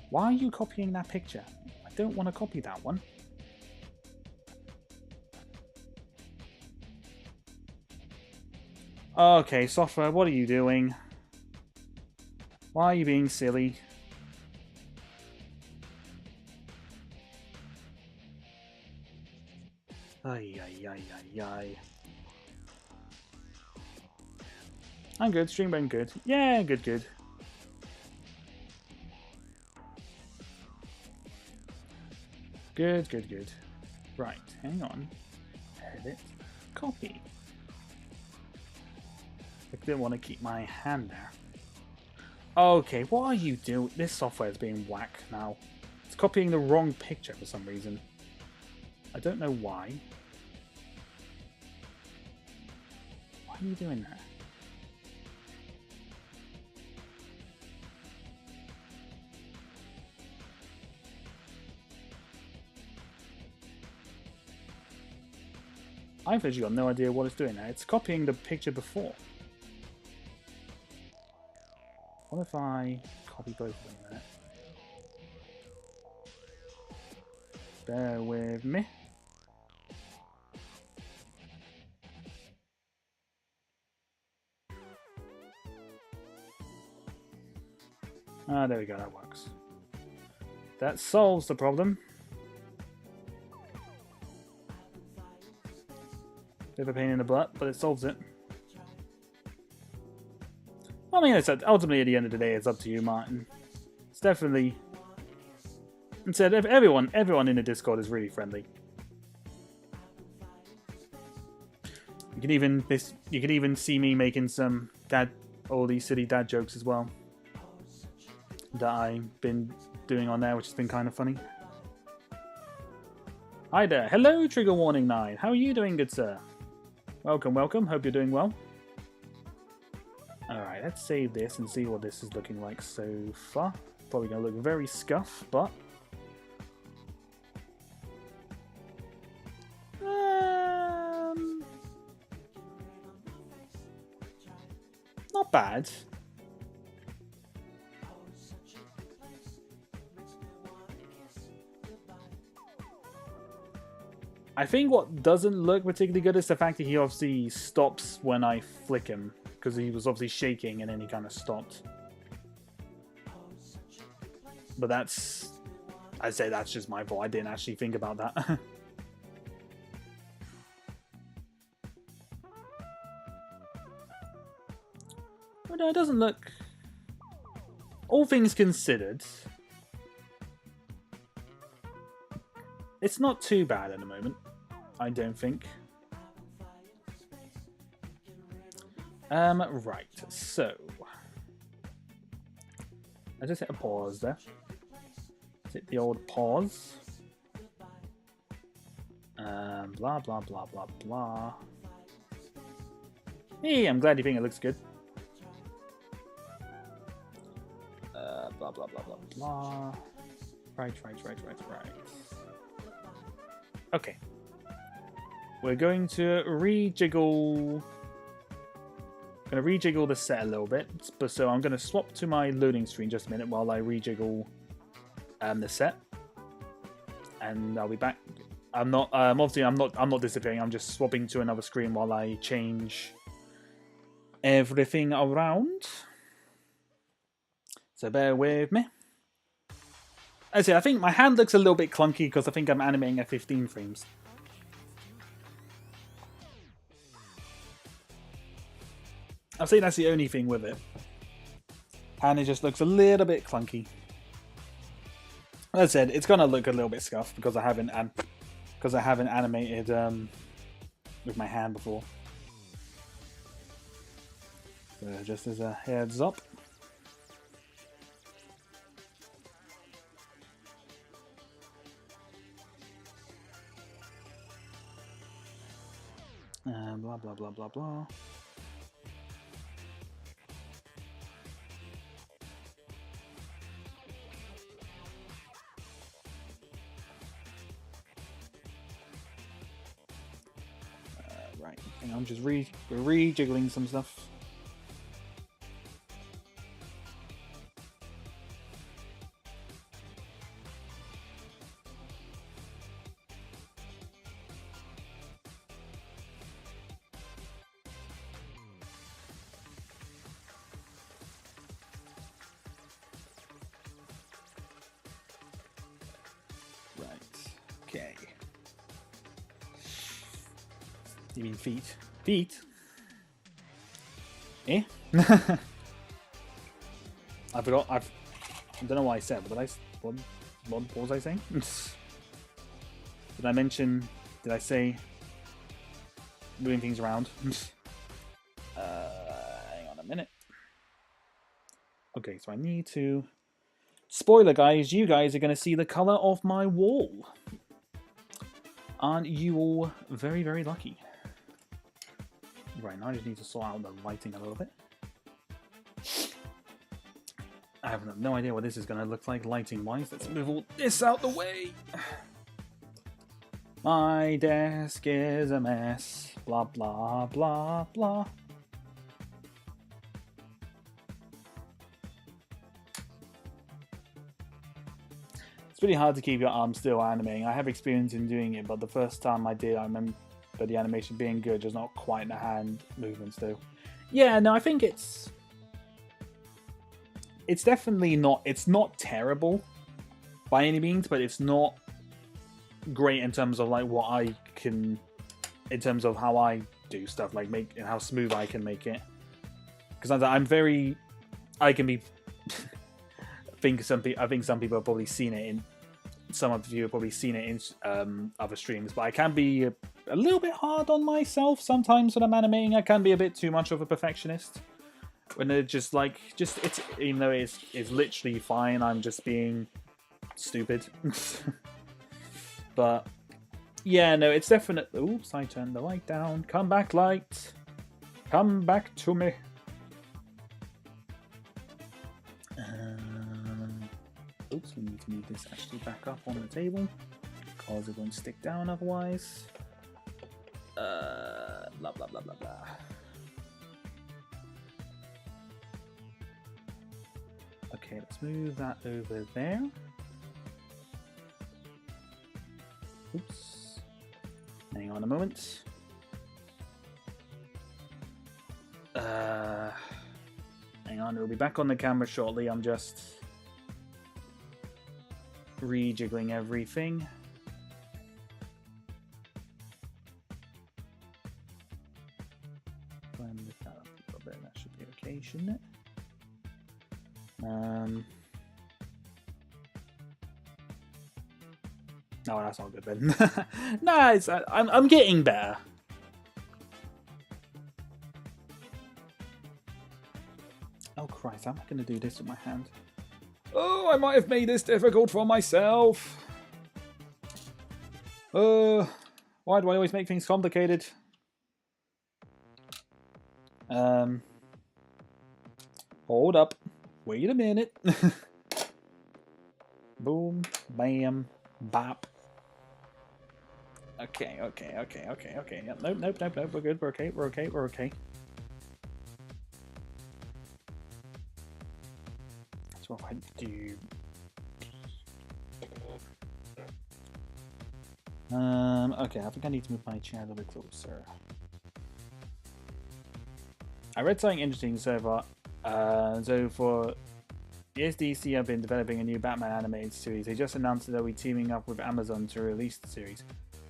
Why are you copying that picture? I don't want to copy that one. Okay, software, what are you doing? Why are you being silly? Ay. I'm good, stream went good. Yeah, good. Good. Right, hang on. Edit. Copy. I didn't want to keep my hand there. Okay, what are you doing? This software is being whack now. It's copying the wrong picture for some reason. I don't know why. Why are you doing that? I've actually got no idea what it's doing now. It's copying the picture before. What if I copy both of them there? Bear with me. Ah, there we go, that works. That solves the problem. Bit of a pain in the butt, but it solves it. I mean, it's ultimately at the end of the day, it's up to you, Martin. It's definitely. Instead, everyone in the Discord is really friendly. You can even see me making some all these silly dad jokes as well that I've been doing on there, which has been kind of funny. Hi there, hello, Trigger Warning 9. How are you doing, good sir? Welcome. Hope you're doing well. Alright, let's save this and see what this is looking like so far. Probably going to look very scuff, but... not bad. I think what doesn't look particularly good is the fact that he obviously stops when I flick him. Because he was obviously shaking and then he kind of stopped. But that's... I'd say that's just my fault. I didn't actually think about that. But no, it doesn't look... All things considered... It's not too bad at the moment. I don't think. Right, so... I just hit a pause there. Let's hit the old pause. Blah, blah, blah, blah, blah. Hey, I'm glad you think it looks good. Blah, blah, blah, blah, blah. Right. Okay. We're going to rejiggle... I'm going to rejiggle the set a little bit, but so I'm going to swap to my loading screen just a minute while I rejiggle the set, and I'll be back. I'm not obviously I'm not disappearing. I'm just swapping to another screen while I change everything around. So bear with me. As I say, I think my hand looks a little bit clunky because I think I'm animating at 15 frames. I'll say that's the only thing with it. And it just looks a little bit clunky. As I said, it's gonna look a little bit scuffed because I haven't animated with my hand before. So just as a heads up. Blah blah blah blah blah. Right, hang on, just we're rejiggling some stuff. Okay. You mean feet? Feet? Eh? I forgot. I don't know what I said, but what was I saying? Did I mention? Did I say moving things around? Hang on a minute. Okay, so I need to. Spoiler, guys! You guys are going to see the color of my wall. Aren't you all very, very lucky? Right, now I just need to sort out the lighting a little bit. I have no idea what this is going to look like lighting-wise. Let's move all this out the way. My desk is a mess. Blah, blah, blah, blah. It's really hard to keep your arm still animating. I have experience in doing it, but the first time I did, I remember the animation being good, just not quite the hand movements though. Yeah, no, I think it's definitely not, it's not terrible by any means, but it's not great in terms of like what I can, in terms of how I do stuff, like make and how smooth I can make it. Because I'm very, I can be. I think some people have probably seen it in. Some of you have probably seen it in other streams, but I can be a little bit hard on myself sometimes when I'm animating. I can be a bit too much of a perfectionist. When they're just like, it's even though it's literally fine, I'm just being stupid. But yeah, no, it's definitely. Oops, I turned the light down. Come back, light. Come back to me. Oops, we need to move this actually back up on the table because it won't stick down otherwise. Blah blah blah blah blah. Okay, let's move that over there. Oops. Hang on a moment. Hang on, it'll be back on the camera shortly. I'm just rejiggling everything. Try and lift that up a little bit. That should be okay, shouldn't it? No, that's not good then. No, it's, I'm getting better. Oh Christ, how am I going to do this with my hand? Oh, I might have made this difficult for myself. Why do I always make things complicated? Hold up. Wait a minute. Boom, bam, bop. Okay. Yep, nope. We're good. We're okay. So what I do. Okay, I think I need to move my chair a little bit closer. I read something interesting so far. So for ESDC, I've been developing a new Batman animated series. They just announced that they'll be teaming up with Amazon to release the series.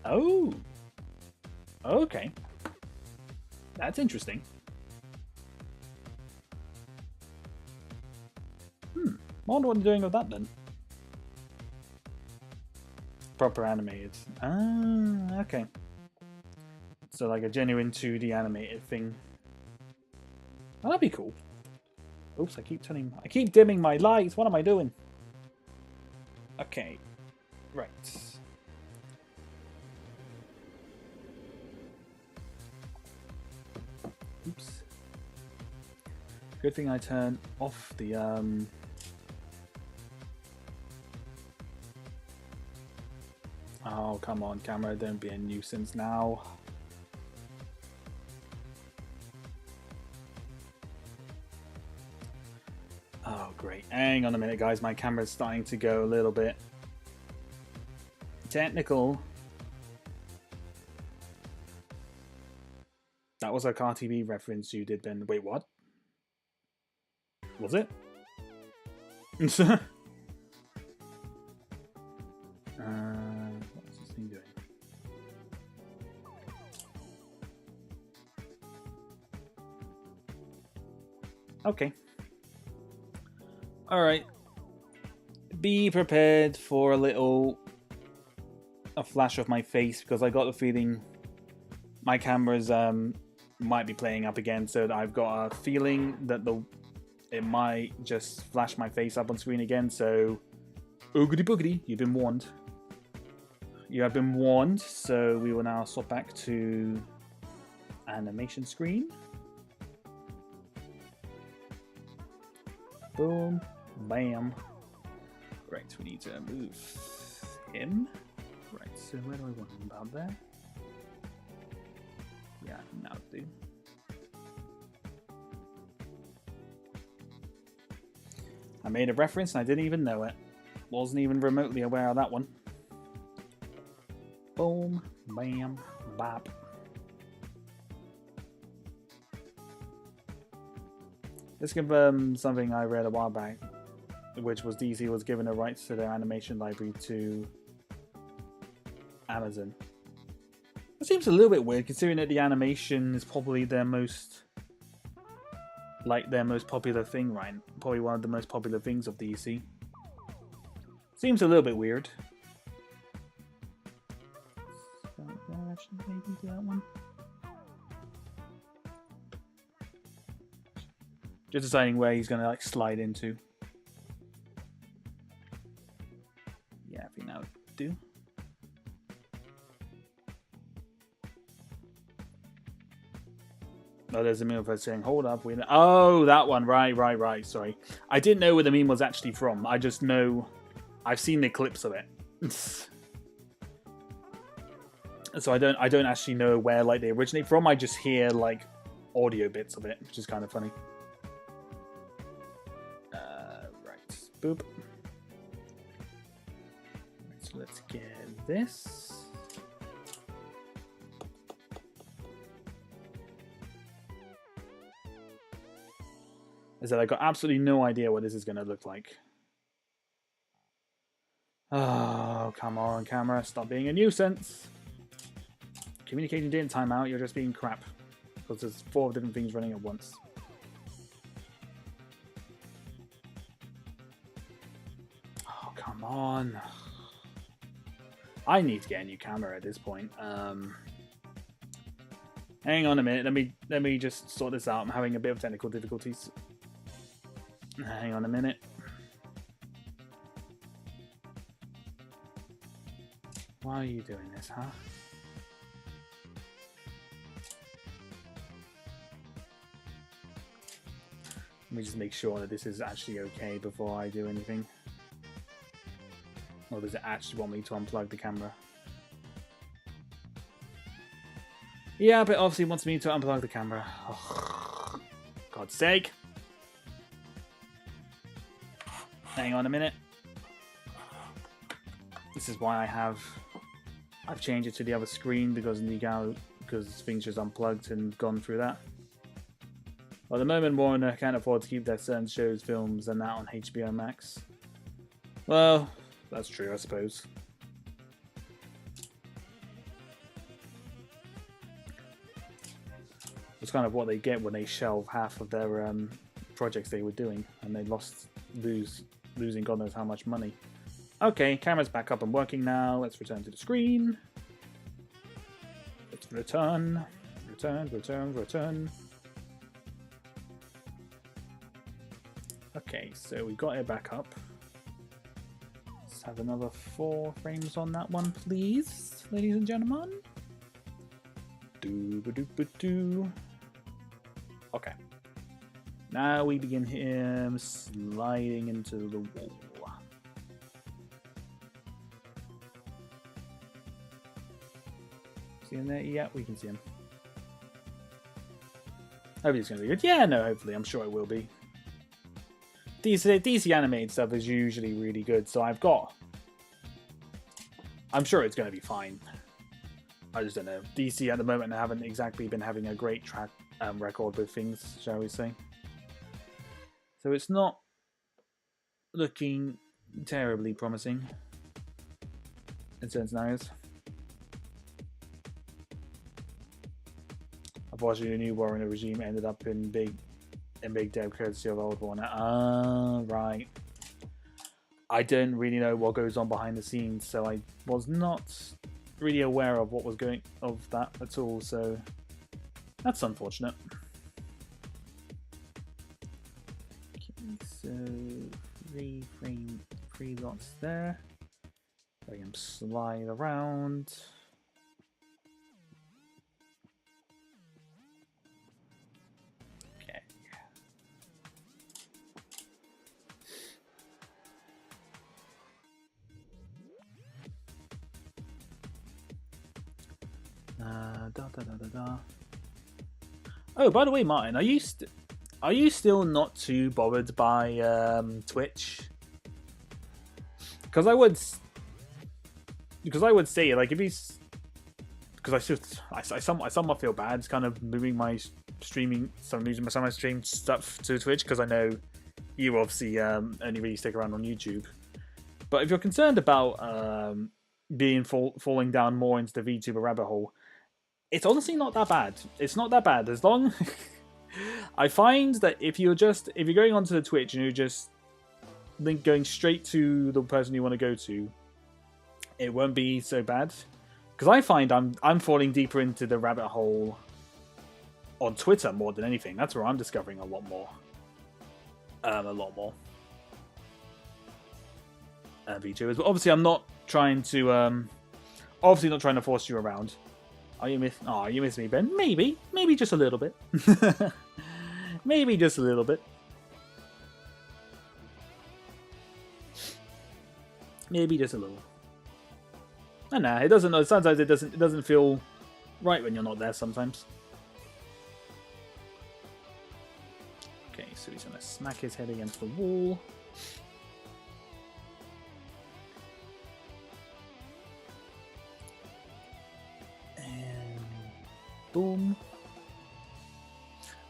Oh, okay, that's interesting. I wonder what they're doing with that then. Proper animated. Ah, okay. So like a genuine 2D animated thing. Oh, that'd be cool. Oops, I keep dimming my lights. What am I doing? Okay. Right. Oops. Good thing I turned off the Oh, come on, camera, don't be a nuisance now. Oh, great. Hang on a minute, guys. My camera's starting to go a little bit technical. That was a car TV reference you did, Ben. Wait, what? Was it? What's this thing doing? Okay. Alright. Be prepared for a flash of my face, because I got the feeling my cameras might be playing up again, so I've got a feeling that it might just flash my face up on screen again, so oogity boogity, you've been warned. You have been warned, so we will now swap back to animation screen. Boom, bam. Right, we need to move him. Right, so where do I want him? About there? Yeah, now do. I made a reference and I didn't even know it. Wasn't even remotely aware of that one. Boom, bam, bop. Let's give something I read a while back, which was DC was given the rights to their animation library to Amazon. It seems a little bit weird, considering that the animation is probably their most popular thing, right? Probably one of the most popular things of DC. Seems a little bit weird. Maybe do that one. Just deciding where he's gonna like slide into. Yeah, I think that would do. Oh, there's a meme of us saying, hold up. Oh, that one. Right. Sorry. I didn't know where the meme was actually from. I just know I've seen the clips of it. So I don't actually know where like they originate from. I just hear like audio bits of it, which is kind of funny. Right. Boop. Right, so let's get this. Is that I got absolutely no idea what this is going to look like. Oh, come on, camera. Stop being a nuisance. Communicating didn't time out. You're just being crap. Because there's 4 different things running at once. Oh, come on. I need to get a new camera at this point. Hang on a minute. Let me just sort this out. I'm having a bit of technical difficulties. Hang on a minute. Why are you doing this, huh? Let me just make sure that this is actually okay before I do anything. Or does it actually want me to unplug the camera? Yeah, but obviously it wants me to unplug the camera. Oh, God's sake. Hang on a minute. This is why I've changed it to the other screen because things just unplugged and gone through that. Well, at the moment, Warner can't afford to keep their certain shows, films, and that on HBO Max. Well, that's true, I suppose. It's kind of what they get when they shelve half of their projects they were doing, and they lose losing God knows how much money. Okay, camera's back up and working now. Let's return to the screen. Let's return. Return. Okay, so we got it back up. Let's have another 4 frames on that one, please, ladies and gentlemen. Doo-ba-doo-ba-doo. Okay. Now we begin him sliding into the wall. See him there? Yeah, we can see him. Hopefully it's going to be good. Yeah, no, hopefully. I'm sure it will be. DC animated stuff is usually really good, so I'm sure it's going to be fine. I just don't know. DC at the moment haven't exactly been having a great track record with things, shall we say. So it's not looking terribly promising in certain scenarios. Unfortunately, the new war in the regime ended up in big dev courtesy of old one. Right. I don't really know what goes on behind the scenes, so I was not really aware of what was going of that at all. So that's unfortunate. Okay, so 3 dots there. I can slide around. Oh, by the way, Martin, are you still not too bothered by Twitch? Because I would say, like, if he's, because I somewhat feel bad kind of moving my streaming, some of my stream stuff to Twitch, because I know you obviously only really stick around on YouTube. But if you're concerned about being falling down more into the VTuber rabbit hole, it's honestly not that bad. It's not that bad. As long I find that if you're going onto the Twitch and you're just going straight to the person you want to go to, it won't be so bad. Because I find I'm falling deeper into the rabbit hole on Twitter more than anything. That's where I'm discovering a lot more. VTubers, but obviously I'm not trying to force you around. You miss me, Ben. Maybe just a little bit. Maybe just a little bit. Maybe just a little. I know it doesn't. Sometimes it doesn't feel right when you're not there. Sometimes. Okay, so he's gonna smack his head against the wall. Boom.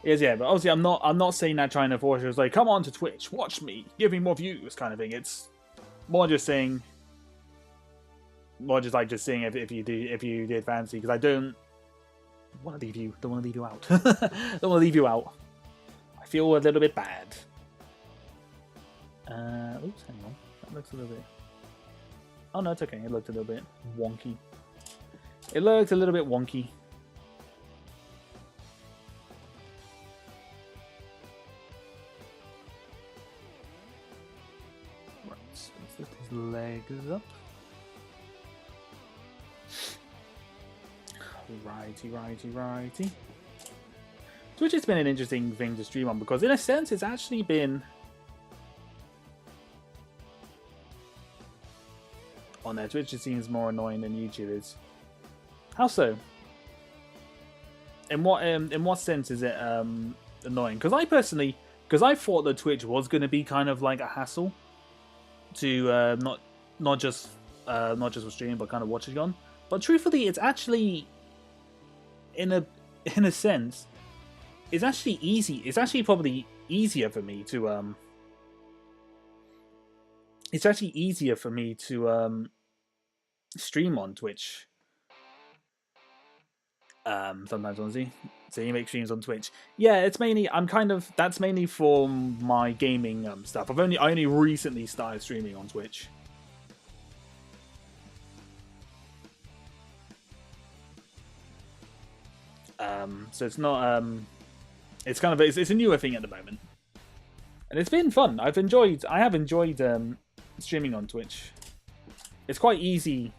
Yes, yeah, but obviously I'm not saying that trying to force you. It's like, come on to Twitch, watch me, give me more views, kind of thing. It's more just saying, if you did fancy, because I don't want to leave you out. Don't want to leave you out. I feel a little bit bad. Oops, hang on, that looks a little bit. Oh no, it's okay. It looked a little bit wonky. Lift his legs up. Righty. Twitch has been an interesting thing to stream on because, in a sense, it's actually been on there. Twitch seems more annoying than YouTube is. How so? In what sense is it annoying? Because I thought that Twitch was going to be kind of like a hassle to not just for streaming, but kind of watching on. But truthfully, it's actually in a sense, it's actually easy. It's actually probably easier for me to stream on Twitch. Sometimes on Z. So you make streams on Twitch. Yeah, it's mainly that's mainly for my gaming stuff. I only recently started streaming on Twitch. So it's not it's kind of it's a newer thing at the moment. And it's been fun. I have enjoyed streaming on Twitch. It's quite easy.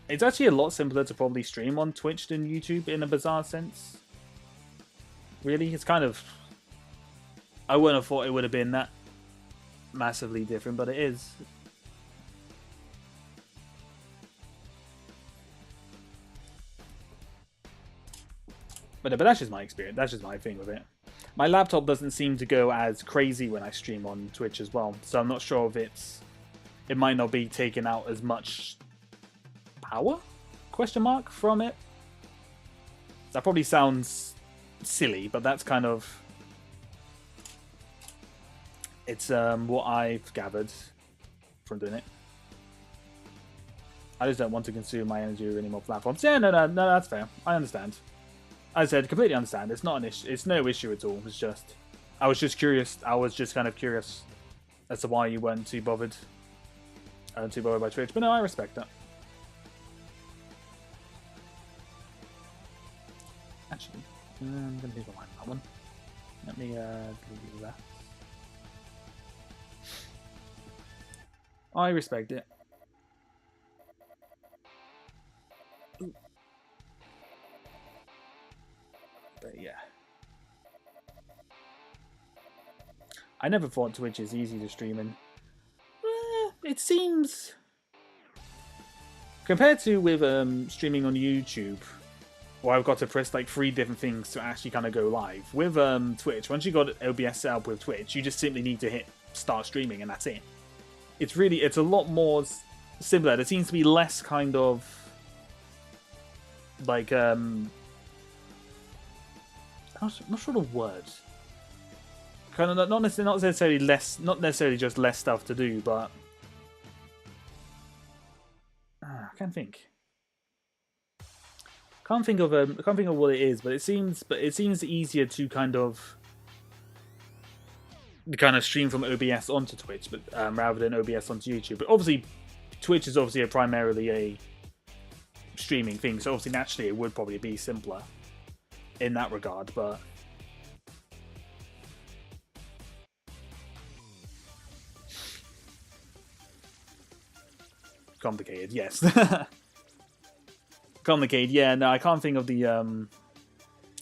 It's actually a lot simpler to probably stream on Twitch than YouTube in a bizarre sense. Really, it's kind of... I wouldn't have thought it would have been that massively different, but it is. But that's just my experience. That's just my thing with it. My laptop doesn't seem to go as crazy when I stream on Twitch as well, so I'm not sure if it might not be taking out as much power? Question mark from it. That probably sounds silly, but that's kind of what I've gathered from doing it. I just don't want to consume my energy with any more platforms. Yeah, no, that's fair. I understand. As I said, completely understand. It's not an issue. It's no issue at all. It's just, I was just curious. I was just kind of curious as to why you weren't too bothered by Twitch. But no, I respect that. Actually, I'm going to leave behind that one. Let me do that. I respect it. Ooh. But yeah. I never thought Twitch is easy to stream in. It seems... Compared to with streaming on YouTube, where I've got to press like 3 different things to actually kind of go live. With Twitch, once you got OBS set up with Twitch, you just simply need to hit start streaming and that's it. It's a lot more simpler. There seems to be less kind of like I'm not sure the word. Kind of not necessarily just less stuff to do, but I can't think. Can't think of what it is, but it seems easier to kind of stream from OBS onto Twitch, but rather than OBS onto YouTube. But obviously, Twitch is obviously primarily a streaming thing, so obviously naturally it would probably be simpler in that regard. But complicated, yes. Complicated, yeah. No, I can't think of the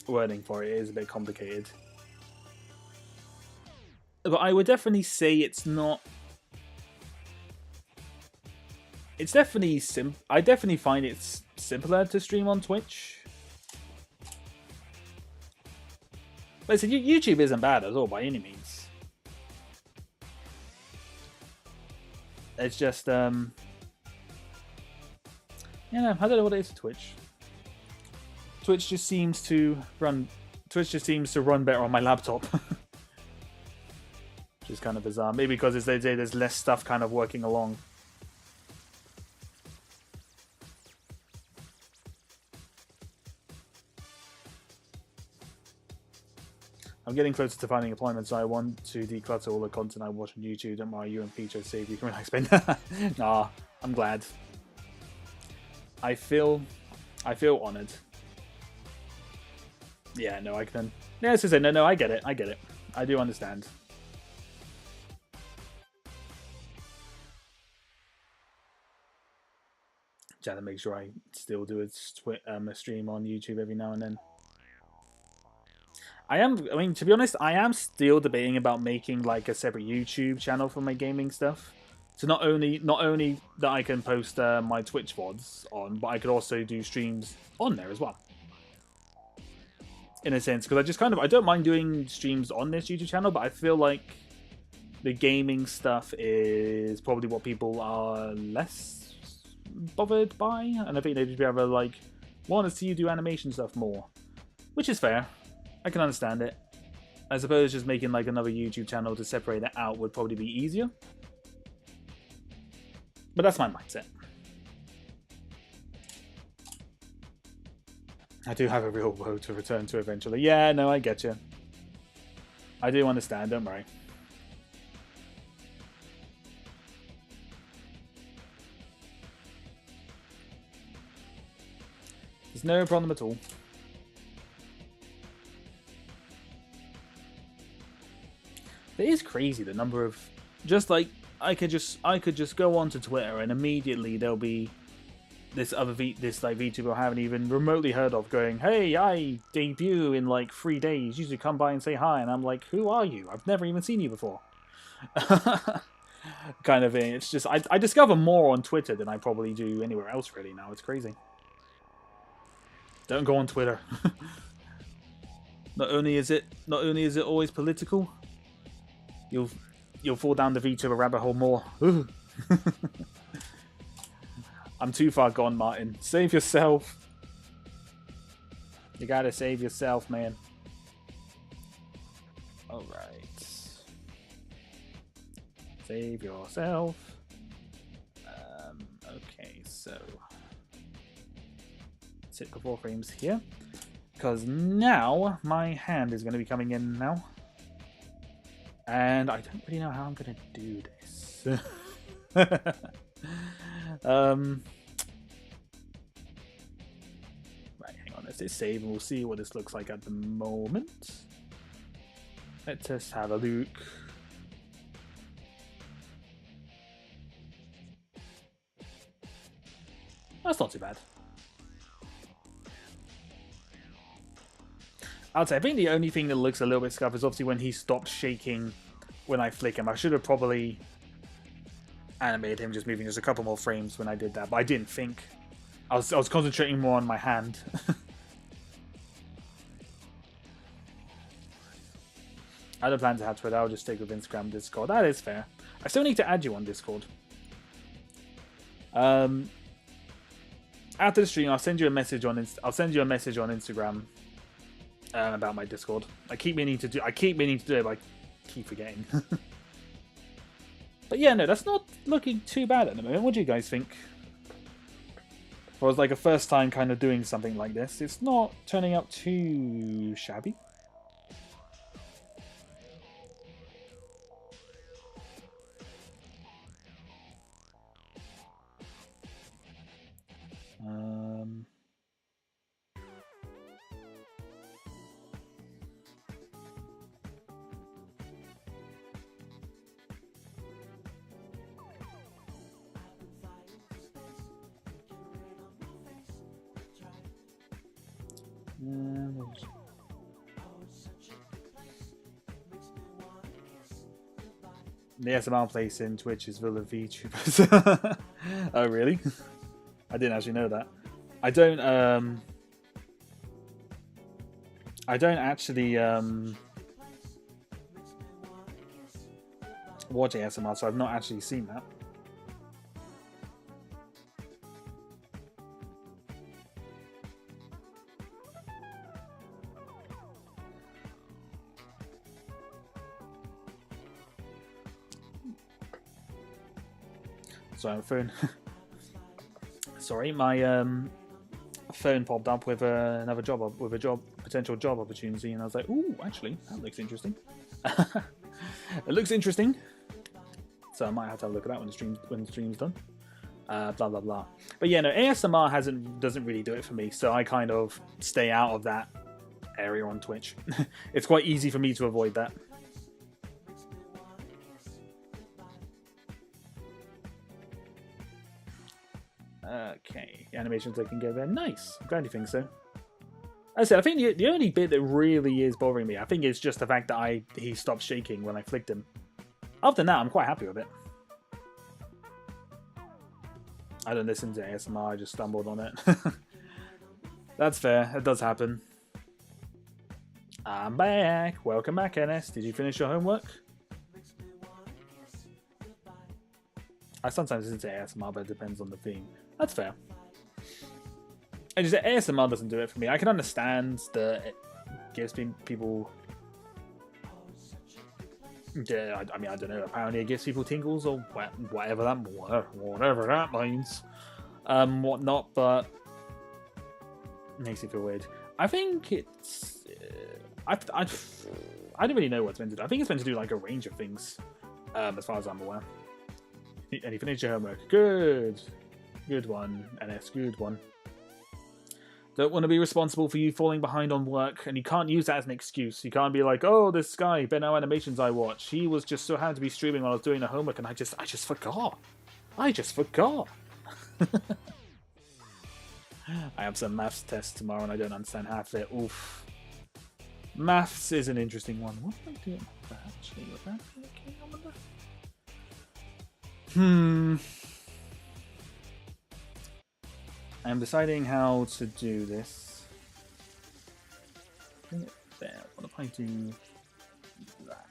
wording for it. It is a bit complicated. But I would definitely say it's not... It's definitely I definitely find it's simpler to stream on Twitch. But listen, YouTube isn't bad at all by any means. It's just... Yeah, I don't know what it is to Twitch. Twitch just seems to run better on my laptop. Which is kind of bizarre. Maybe because as they say, there's less stuff kind of working along. I'm getting closer to finding employment, so I want to declutter all the content I watch on YouTube. Don't worry, you and Peter save you can relax. Nah, I'm glad. I feel honoured. Yeah, no, I can... Yeah, as I say, no, I get it. I do understand. Trying to make sure I still do a stream on YouTube every now and then. I mean, to be honest, I am still debating about making like a separate YouTube channel for my gaming stuff. So not only that I can post my Twitch VODs on, but I could also do streams on there as well. In a sense, because I don't mind doing streams on this YouTube channel, but I feel like the gaming stuff is probably what people are less bothered by, and I think they'd rather like want to see you do animation stuff more, which is fair. I can understand it. I suppose just making like another YouTube channel to separate it out would probably be easier. But that's my mindset. I do have a real world to return to eventually. Yeah, no, I get you. I do understand, don't worry. There's no problem at all. It is crazy the number of just like I could just go onto Twitter and immediately there'll be this other VTuber I haven't even remotely heard of going, hey, I debut in like 3 days. You should come by and say hi. And I'm like, who are you? I've never even seen you before. Kind of thing. It's just I discover more on Twitter than I probably do anywhere else really now. It's crazy. Don't go on Twitter. Not only is it always political, you'll fall down the VTuber rabbit hole more. I'm too far gone, Martin. Save yourself. You gotta save yourself, man. Alright. Save yourself. Okay, so sit for 4 frames here. Because now my hand is going to be coming in now. And I don't really know how I'm going to do this. Right, hang on. Let's hit save and we'll see what this looks like at the moment. Let's just have a look. That's not too bad. I'd say I think the only thing that looks a little bit scuffed is obviously when he stopped shaking when I flick him. I should have probably animated him just moving just a couple more frames when I did that, but I didn't think. I was concentrating more on my hand. I don't plan to have Twitter. I'll just stick with Instagram and Discord. That is fair. I still need to add you on Discord. After the stream, I'll send you a message on Instagram about my Discord. I keep meaning to do it, but I keep forgetting. But yeah, no, that's not looking too bad at the moment. What do you guys think? For like a first time kind of doing something like this, it's not turning out too shabby. The SMR place in Twitch is full of VTubers. Oh, really? I didn't actually know that. I don't actually watch ASMR, so I've not actually seen that. Sorry, my phone. Sorry, my phone popped up with another job, potential job opportunity, and I was like, "Ooh, actually, that looks interesting." It looks interesting, so I might have to have a look at that when the stream's done. Blah blah blah. But yeah, no, ASMR doesn't really do it for me, so I kind of stay out of that area on Twitch. It's quite easy for me to avoid that. Okay, the animation's looking good there. Nice. I'm glad you think so. As I said, I think the only bit that really is bothering me, I think it's just the fact that he stopped shaking when I flicked him. Other than that, I'm quite happy with it. I don't listen to ASMR, I just stumbled on it. That's fair, it does happen. I'm back. Welcome back, NS. Did you finish your homework? I sometimes listen to ASMR, but it depends on the theme. That's fair. And just ASMR doesn't do it for me. I can understand that it gives people. Yeah, I mean, I don't know. Apparently, it gives people tingles or whatever that means, whatnot. But Makes you feel weird. I think it's... I don't really know what it's meant to do. I think it's meant to do like a range of things, as far as I'm aware. And you finished your homework. Good. Good one, NS. Good one. Don't want to be responsible for you falling behind on work, and you can't use that as an excuse. You can't be like, oh, this guy, Benno Animations I watch, he was just so happened to be streaming while I was doing the homework, and I just forgot. I just forgot. I have some maths tests tomorrow, and I don't understand half of it. Oof. Maths is an interesting one. What am I doing? Actually, with that? Okay, I wonder. I'm deciding how to do this. Bring it there. What if I do that?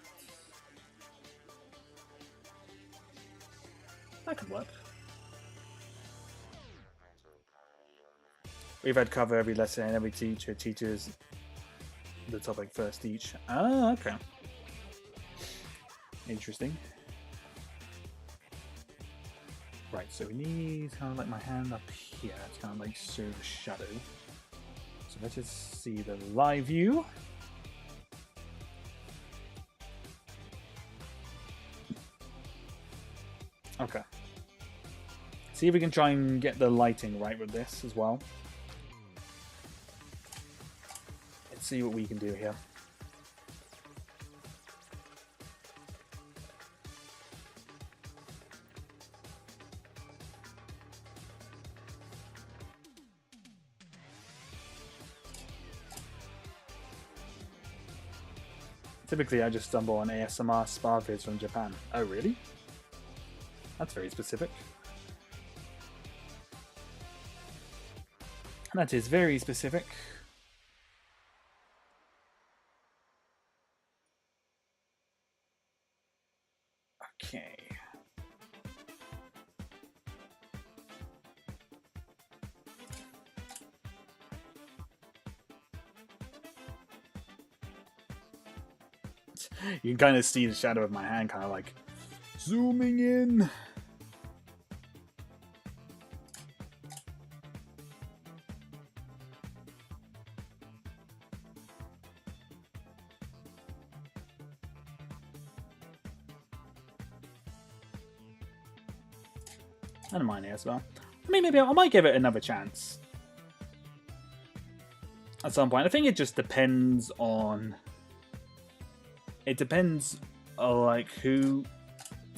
That could work. We've had cover every lesson and every teacher teaches the topic first each. Ah, okay. Interesting. Right, so we need kind of like my hand up here to kind of like show the shadow. So let's just see the live view. Okay. See if we can try and get the lighting right with this as well. Let's see what we can do here. Typically, I just stumble on ASMR spa vids from Japan. Oh, really? That's very specific. That is very specific. Okay. You can kind of see the shadow of my hand kind of like zooming in. I don't mind it as well. I mean, maybe I might give it another chance at some point. I think it just depends on... It depends on like who's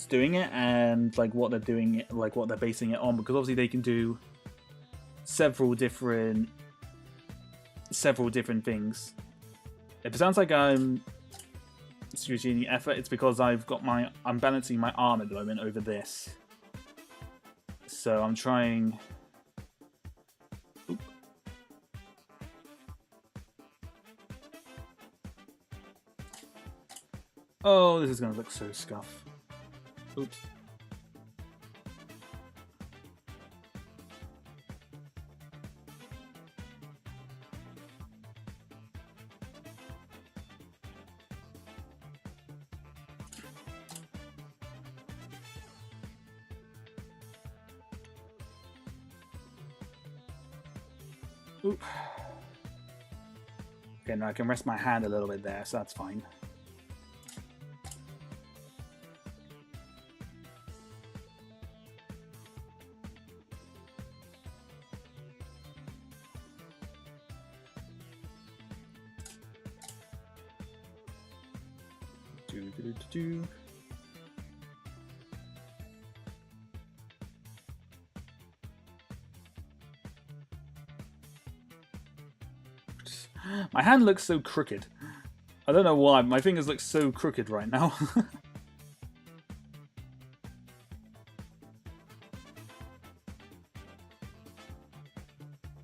doing it and like what they're doing it, like what they're basing it on, because obviously they can do several different things. If it sounds like I'm using effort, it's because I'm balancing my arm at the moment over this. So I'm trying... Oop. Oh, this is going to look so scuff. Oops. Oop. Okay, now I can rest my hand a little bit there, so that's fine. Do. My hand looks so crooked. I don't know why, my fingers look so crooked right now.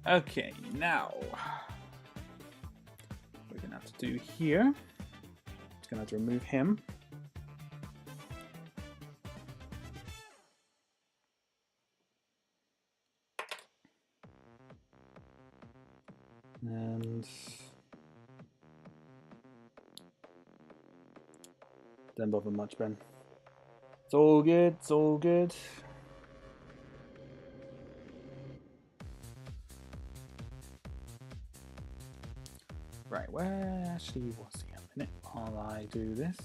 Okay, now we're gonna have to do here. Just gonna have to remove him. And don't bother much, Ben. It's all good, it's all good. Right, where actually was he? A minute while I do this.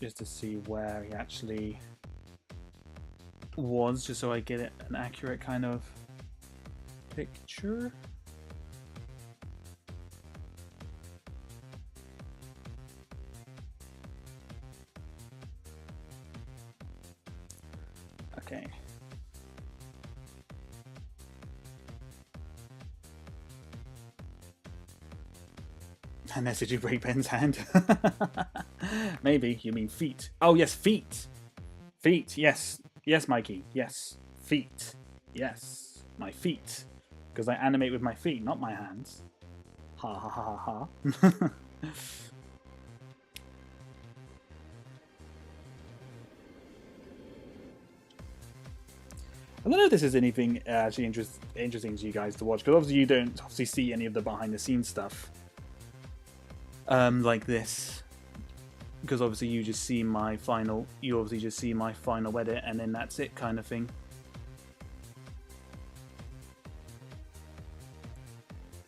Just to see where he actually was, just so I get it an accurate kind of picture. Okay. Unless did you break Ben's hand? Maybe you mean feet. Oh yes, feet. Feet. Yes, yes, Mikey. Yes, feet. Yes, my feet. Because I animate with my feet, not my hands. Ha ha ha ha ha. I don't know if this is anything actually interesting to you guys to watch, because obviously you don't see any of the behind the scenes stuff like this, because obviously you just see my final edit and then that's it kind of thing.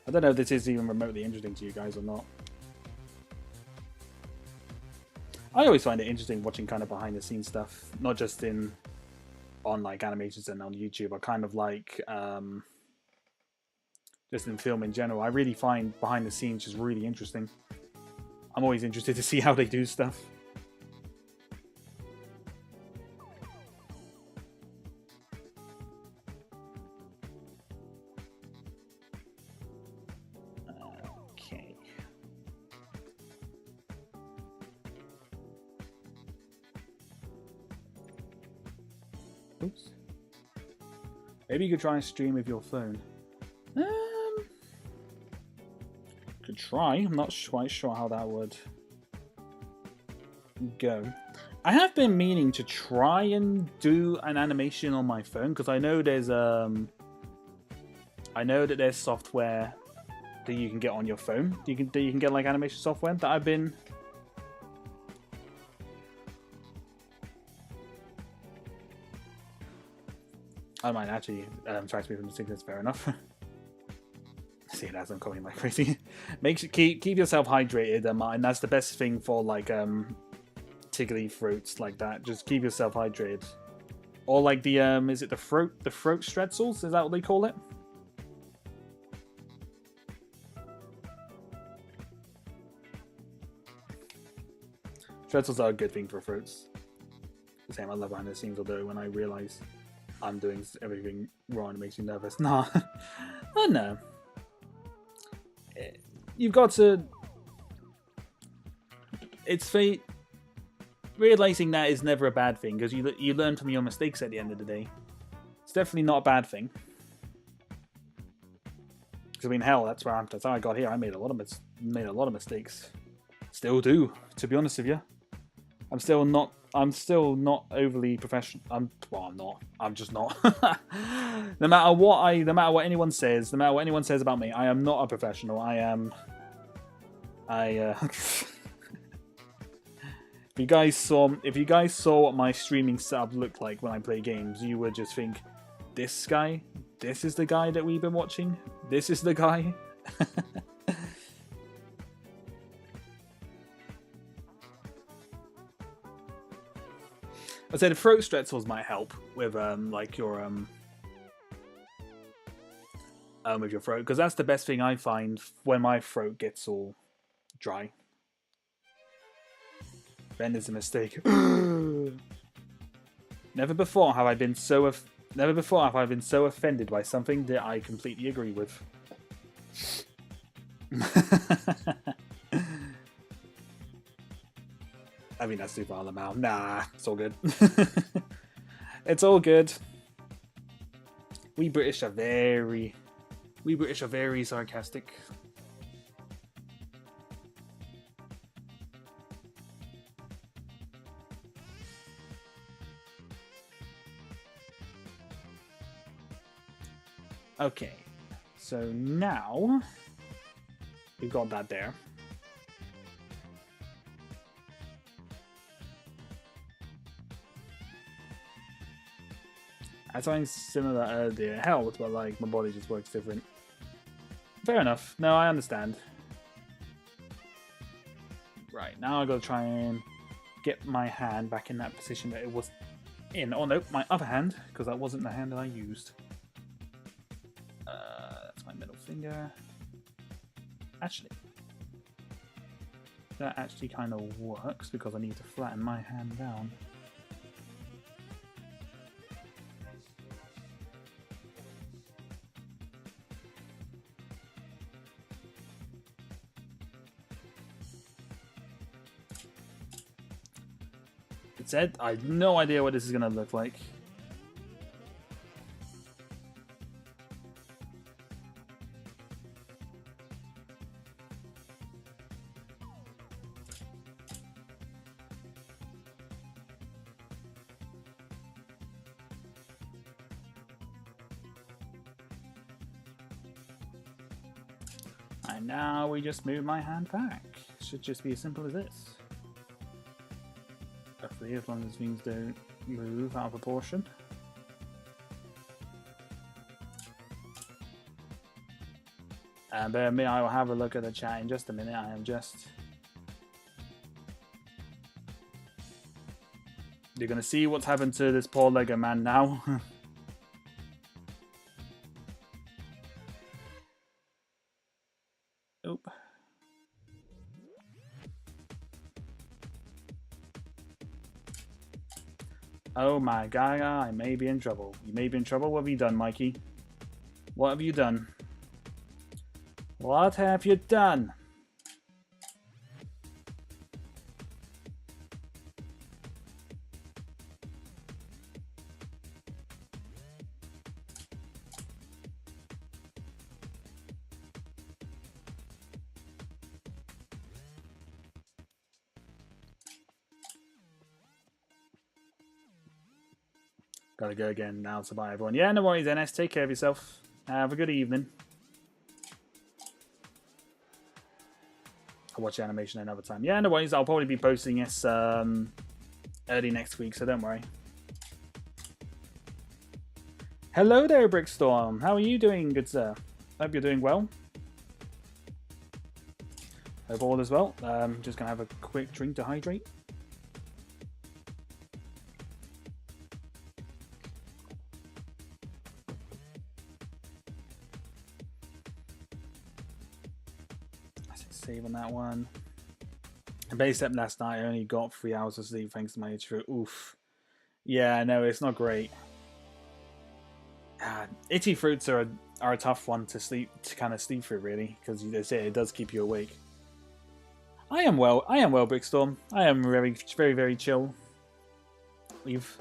I don't know if this is even remotely interesting to you guys or not. I always find it interesting watching kind of behind the scenes stuff, not just on like animations and on YouTube. I kind of like just in film in general. I really find behind the scenes just really interesting. I'm always interested to see how they do stuff. Okay. Oops. Maybe you could try and stream with your phone. Could try. I'm not quite sure how that would go. I have been meaning to try and do an animation on my phone, because I know there's software that you can get on your phone. You can get like animation software that I've been. I might actually try to be from the signals. Fair enough. See, that's I'm calling like crazy. Keep yourself hydrated, and that's the best thing for like tickly fruits like that. Just keep yourself hydrated. Or like the is it the throat stretzels? Is that what they call it? Stretzels are a good thing for fruits. The same, I love behind the scenes, although when I realise I'm doing everything wrong, it makes me nervous. Nah, I know. You've got to. It's fate. Realizing that is never a bad thing, because you learn from your mistakes at the end of the day. It's definitely not a bad thing. Because I mean, hell, that's how I got here. I made a lot of mistakes. Still do, to be honest with you. I'm still not overly professional. I'm not. I'm just not. No matter what anyone says about me, I am not a professional. If you guys saw what my streaming setup looked like when I play games, you would just think, this is the guy that we've been watching. This is the guy. I said throat stretzels might help with like your with your throat, because that's the best thing I find when my throat gets all dry. Ben is a mistake. Never before have I been so offended by something that I completely agree with. I mean, that's too far the mouth. Nah, it's all good. It's all good. We British are very sarcastic. Okay, so now we've got that there. I find similar earlier helped, but like my body just works different. Fair enough. No, I understand. Right, now I've got to try and get my hand back in that position that it was in. Oh no, my other hand, because that wasn't the hand that I used. That's my middle finger. Actually, that actually kind of works because I need to flatten my hand down. It said, I have no idea what this is going to look like. And now we just move my hand back. Should just be as simple as this. Hopefully, as long as things don't move out of proportion. And bear with me, I will have a look at the chat in just a minute. I am just... You're going to see what's happened to this poor Lego man now. Oop. Oh my god, I may be in trouble. You may be in trouble. What have you done, Mikey? What have you done? What have you done? Gotta go again now to bye, everyone. Yeah, no worries, NS. Take care of yourself. Have a good evening. I'll watch the animation another time. Yeah, no worries. I'll probably be posting this early next week, so don't worry. Hello there, Brickstorm. How are you doing, good sir? Hope you're doing well. Hope all is well. Just gonna have a quick drink to hydrate. Save on that one. And based up last night, I only got 3 hours of sleep thanks to my itchy fruit. Oof. Yeah, no, it's not great. Itchy fruits are a tough one to kind of sleep through, really, because they say it does keep you awake. I am well, Brickstorm. I am very, very, very chill. We've,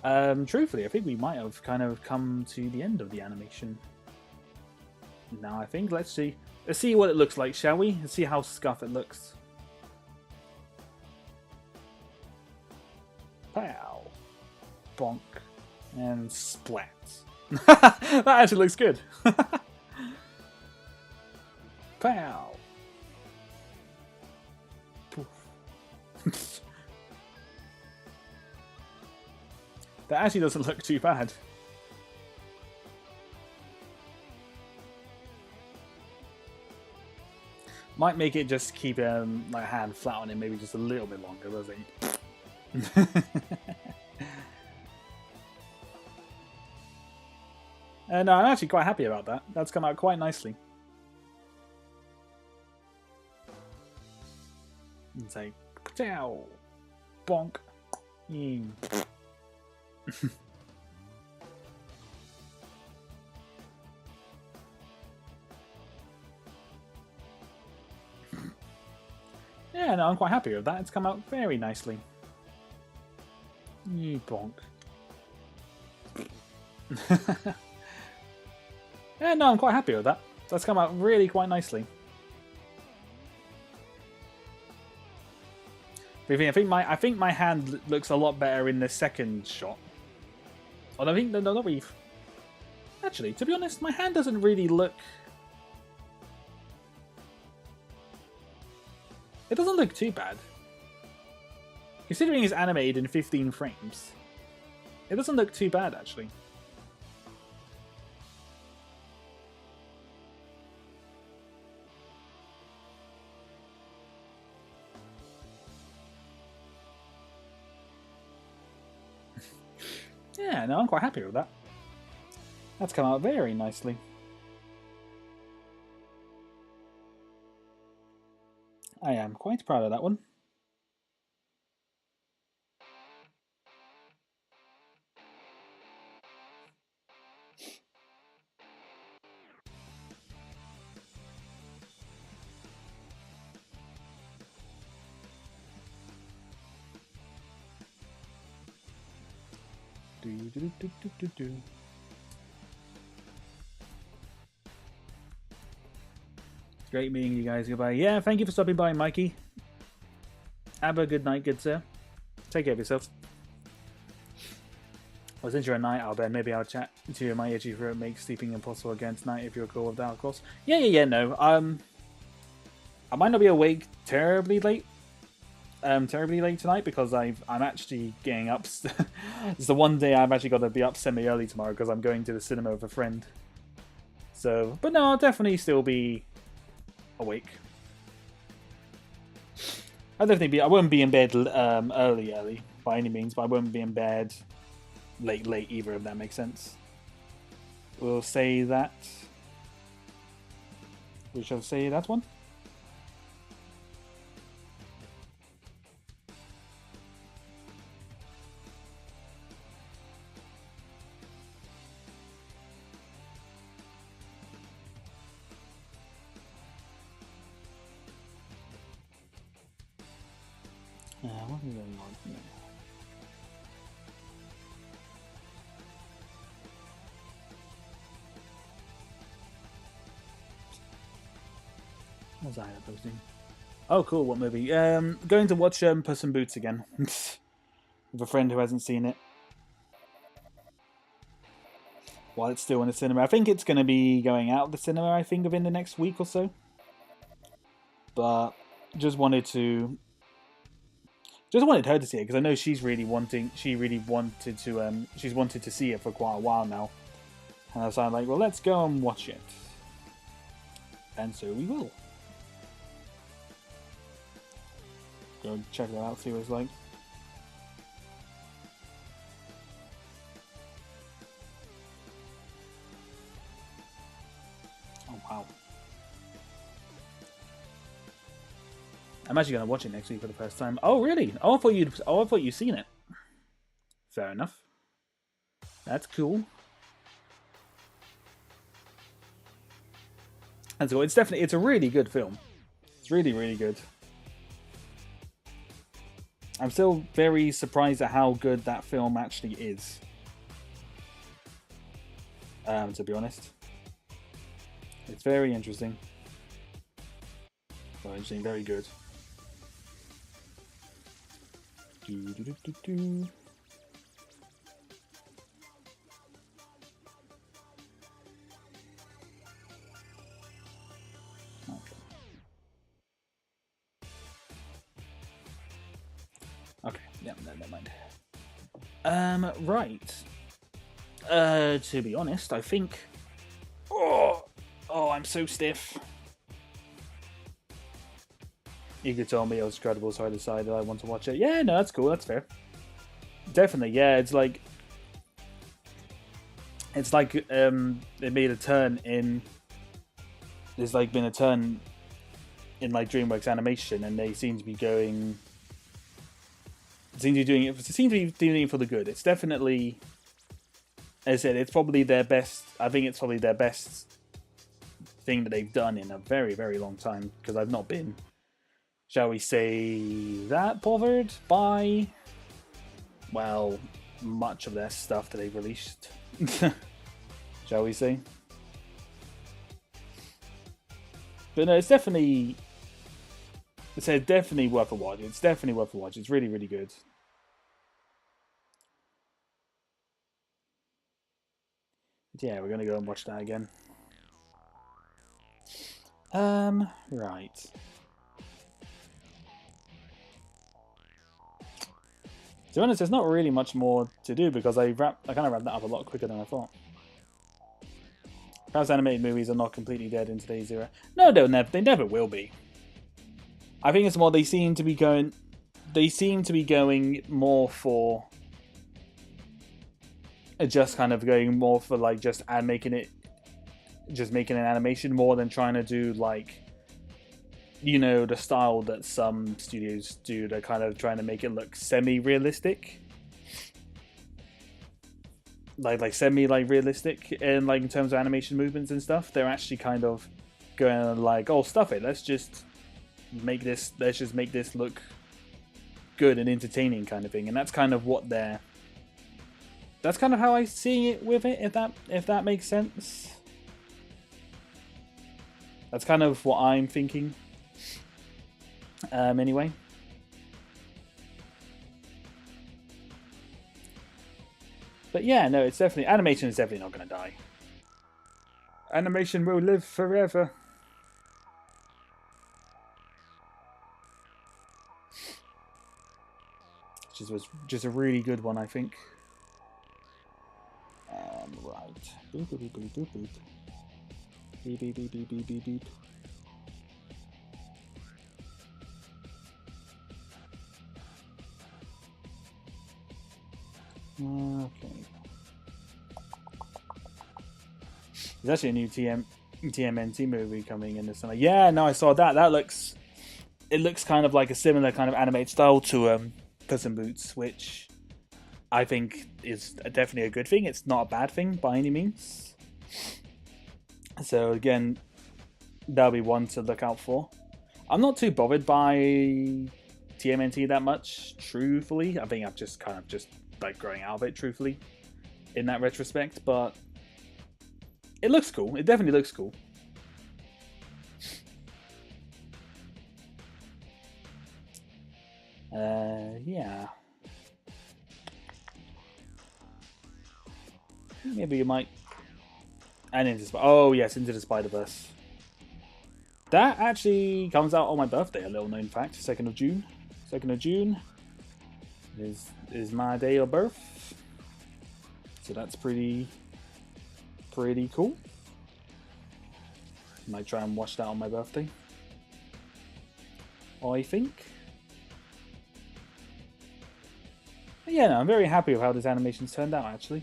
truthfully, I think we might have kind of come to the end of the animation. Now, I think, let's see. Let's see what it looks like, shall we? Let's see how scuff it looks. Pow. Bonk. And splat. That actually looks good. Pow. Poof. That actually doesn't look too bad. Might make it just keep my hand flat on it, maybe just a little bit longer, does it? No, I'm actually quite happy about that. That's come out quite nicely. And say, pow, bonk, Yeah, no, I'm quite happy with that. It's come out very nicely. Bonk. Yeah, no, I'm quite happy with that. That's come out really quite nicely. I think my hand looks a lot better in the second shot. Although I think no, not really. Actually, to be honest, my hand doesn't really look. It doesn't look too bad. Considering it's animated in 15 frames. It doesn't look too bad, actually. Yeah, no, I'm quite happy with that. That's come out very nicely. I am quite proud of that one. Great meeting you guys. Goodbye. Yeah, thank you for stopping by, Mikey. Have a good night, good sir. Take care of yourself. Well, since you're a night owl, then maybe I'll chat to you. My itchy throat makes sleeping impossible again tonight if you're cool with that, of course. Yeah, no. I might not be awake terribly late tonight because I'm actually getting up. It's the one day I've actually got to be up semi-early tomorrow because I'm going to the cinema with a friend. So, but no, I'll definitely still be awake. I won't be in bed early by any means, but I won't be in bed late either, if that makes sense. We'll say that. We shall say that one. What is going on here? What was I posting? Oh, cool. What movie? Going to watch Puss in Boots again with a friend who hasn't seen it. While it's still in the cinema, I think it's going to be going out of the cinema. I think within the next week or so. But just wanted her to see it because I know she's really wanted to. She's wanted to see it for quite a while now, and I was like, well, let's go and watch it, and so we will. Go check that out, see what it's like. Oh wow! I'm actually going to watch it next week for the first time. Oh really? I thought you'd seen it. Fair enough. That's cool. And so it's a really good film. It's really, really good. I'm still very surprised at how good that film actually is. To be honest. It's very interesting. Very interesting, very good. Okay, yeah, no, never mind. Right. To be honest, I think... Oh, I'm so stiff. You could tell me it was incredible, so I decided I want to watch it. Yeah, no, that's cool, that's fair. Definitely, yeah, it's like they made a turn in... There's like been a turn in like DreamWorks animation, and they seem to be going... Seem to be doing it for the good. It's definitely, as I said, it's probably their best. I think it's probably their best thing that they've done in a very, very long time. Because I've not been, shall we say, that bothered by, well, much of their stuff that they've released. Shall we say? But no, it's definitely worth a watch. It's definitely worth a watch. It's really, really good. But yeah, we're gonna go and watch that again. Right. To be honest, there's not really much more to do because I kind of wrapped that up a lot quicker than I thought. Perhaps animated movies are not completely dead in today's era. No, they never will be. I think it's more they seem to be going more for just kind of going more for like just making an animation more than trying to do like, you know, the style that some studios do. They're kind of trying to make it look semi-realistic, like semi-realistic in like in terms of animation movements and stuff. They're actually kind of going like, oh, stuff it. Let's just make this look good and entertaining, kind of thing. And that's kind of what they're. That's kind of how I see it with it. If that makes sense. That's kind of what I'm thinking. Anyway. But yeah, no, it's definitely... Animation is definitely not going to die. Animation will live forever. Which was just a really good one, I think. Right. Boop, boop, boop, boop, boop. Beep, beep, beep, beep, beep, beep, beep. Okay. There's actually a new TMNT movie coming in this summer. Yeah, no, I saw that. It looks kind of like a similar kind of animated style to Puss in Boots, which I think is definitely a good thing. It's not a bad thing by any means. So again, that'll be one to look out for. I'm not too bothered by TMNT that much, truthfully. I think I'm just kind of like growing out of it, truthfully, in that retrospect. But it looks cool. It definitely looks cool. Yeah. Maybe you might. And oh yes, Into the Spider-Verse. That actually comes out on my birthday. A little known fact: 2nd of June. 2nd of June is my day of birth. So that's pretty cool. Might try and watch that on my birthday, I think. But yeah, no, I'm very happy with how this animation's turned out, actually.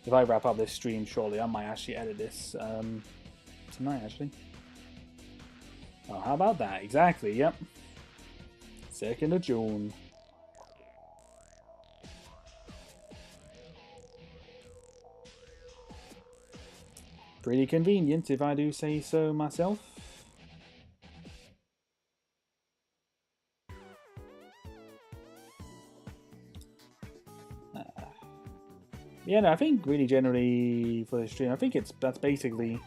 If I wrap up this stream shortly, I might actually edit this tonight, actually. Oh, how about that? Exactly, yep. 2nd of June. Pretty convenient, if I do say so myself. Yeah, no, I think really generally for the stream, I think that's basically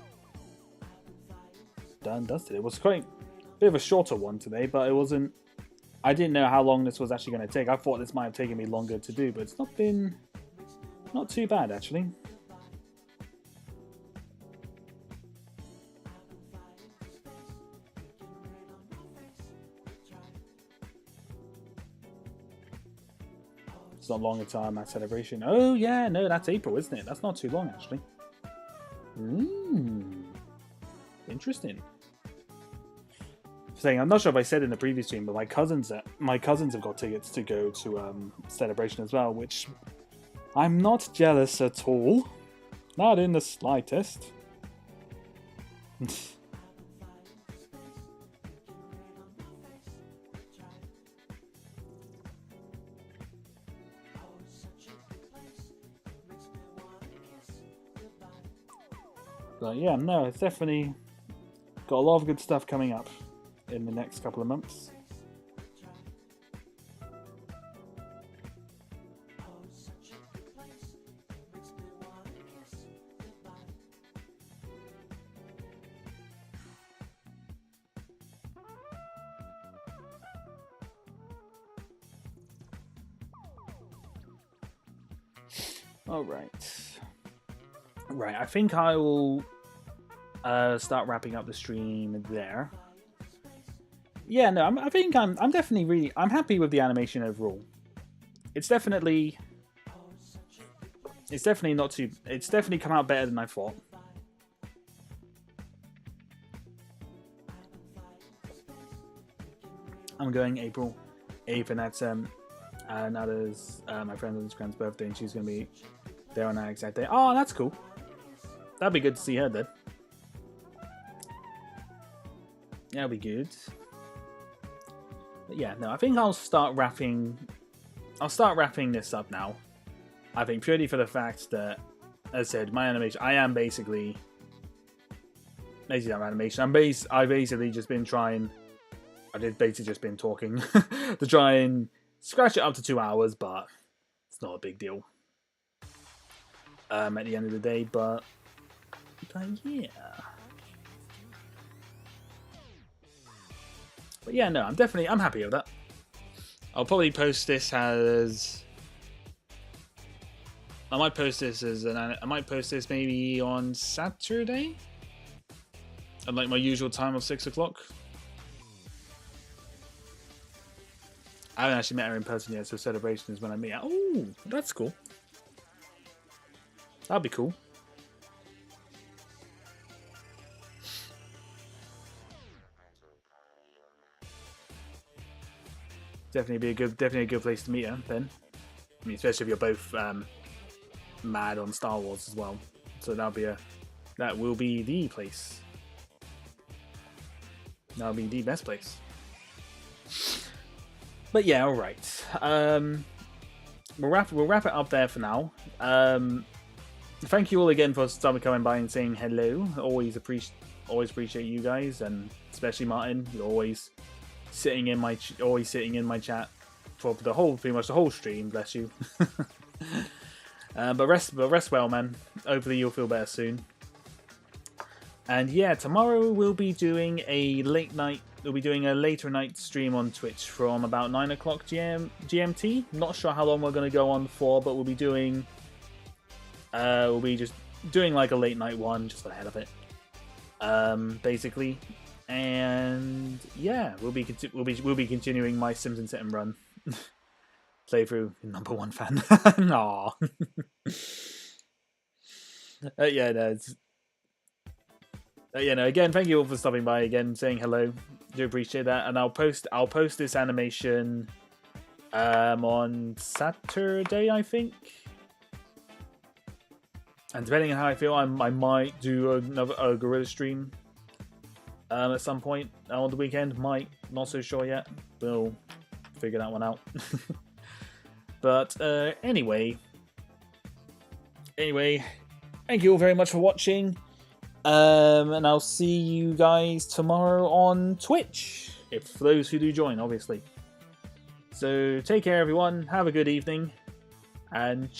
done, dusted. It was quite a bit of a shorter one today, but it wasn't. I didn't know how long this was actually going to take. I thought this might have taken me longer to do, but it's not too bad actually. It's not long a time at celebration. Oh yeah, no, that's April, isn't it? That's not too long actually. Interesting. Saying, I'm not sure if I said in the previous stream, but my cousins have got tickets to go to celebration as well, which I'm not jealous at all, not in the slightest. But yeah, no, it's definitely got a lot of good stuff coming up in the next couple of months. All right. Right, I think I will start wrapping up the stream there. Yeah, no, I'm definitely really happy with the animation overall. It's definitely not too. It's definitely come out better than I thought. I'm going April 8th, and that's Nada's my friend's birthday, and she's gonna be there on that exact day. Oh, that's cool. That'd be good to see her then. That'll be good. But yeah, no, I think I'll start wrapping this up now. I think purely for the fact that, as I said, my animation, I am basically not animation. I've basically just been trying. I've basically just been talking to try and scratch it up to 2 hours, but it's not a big deal. At the end of the day, but yeah. But yeah, no, I'm happy with that. I'll probably post this as. I might post this maybe on Saturday, at like my usual time of 6 o'clock. I haven't actually met her in person yet, so celebration is when I meet her. Oh, that's cool. That'd be cool. Definitely a good place to meet her then. I mean, especially if you're both mad on Star Wars as well. So that will be the place. That'll be the best place. But yeah, all right. We'll wrap it up there for now. Thank you all again for coming by and saying hello. Always appreciate you guys, and especially Martin. You're always sitting in my chat for pretty much the whole stream. Bless you. But rest well, man. Hopefully you'll feel better soon. And yeah, tomorrow we'll be doing a later night stream on Twitch from about 9 o'clock GMT. Not sure how long we're going to go on for, but we'll be just doing like a late night one, just for the hell of it. Basically. And yeah, we'll be continuing my Simpsons Sit and Run playthrough. #1 fan. Aww. Yeah, no. Again, thank you all for stopping by again, saying hello. Do appreciate that, and I'll post this animation on Saturday, I think. And depending on how I feel, I might do a gorilla stream at some point on the weekend. Not so sure yet. We'll figure that one out. But anyway, thank you all very much for watching. And I'll see you guys tomorrow on Twitch, for those who do join, obviously. So take care, everyone. Have a good evening, and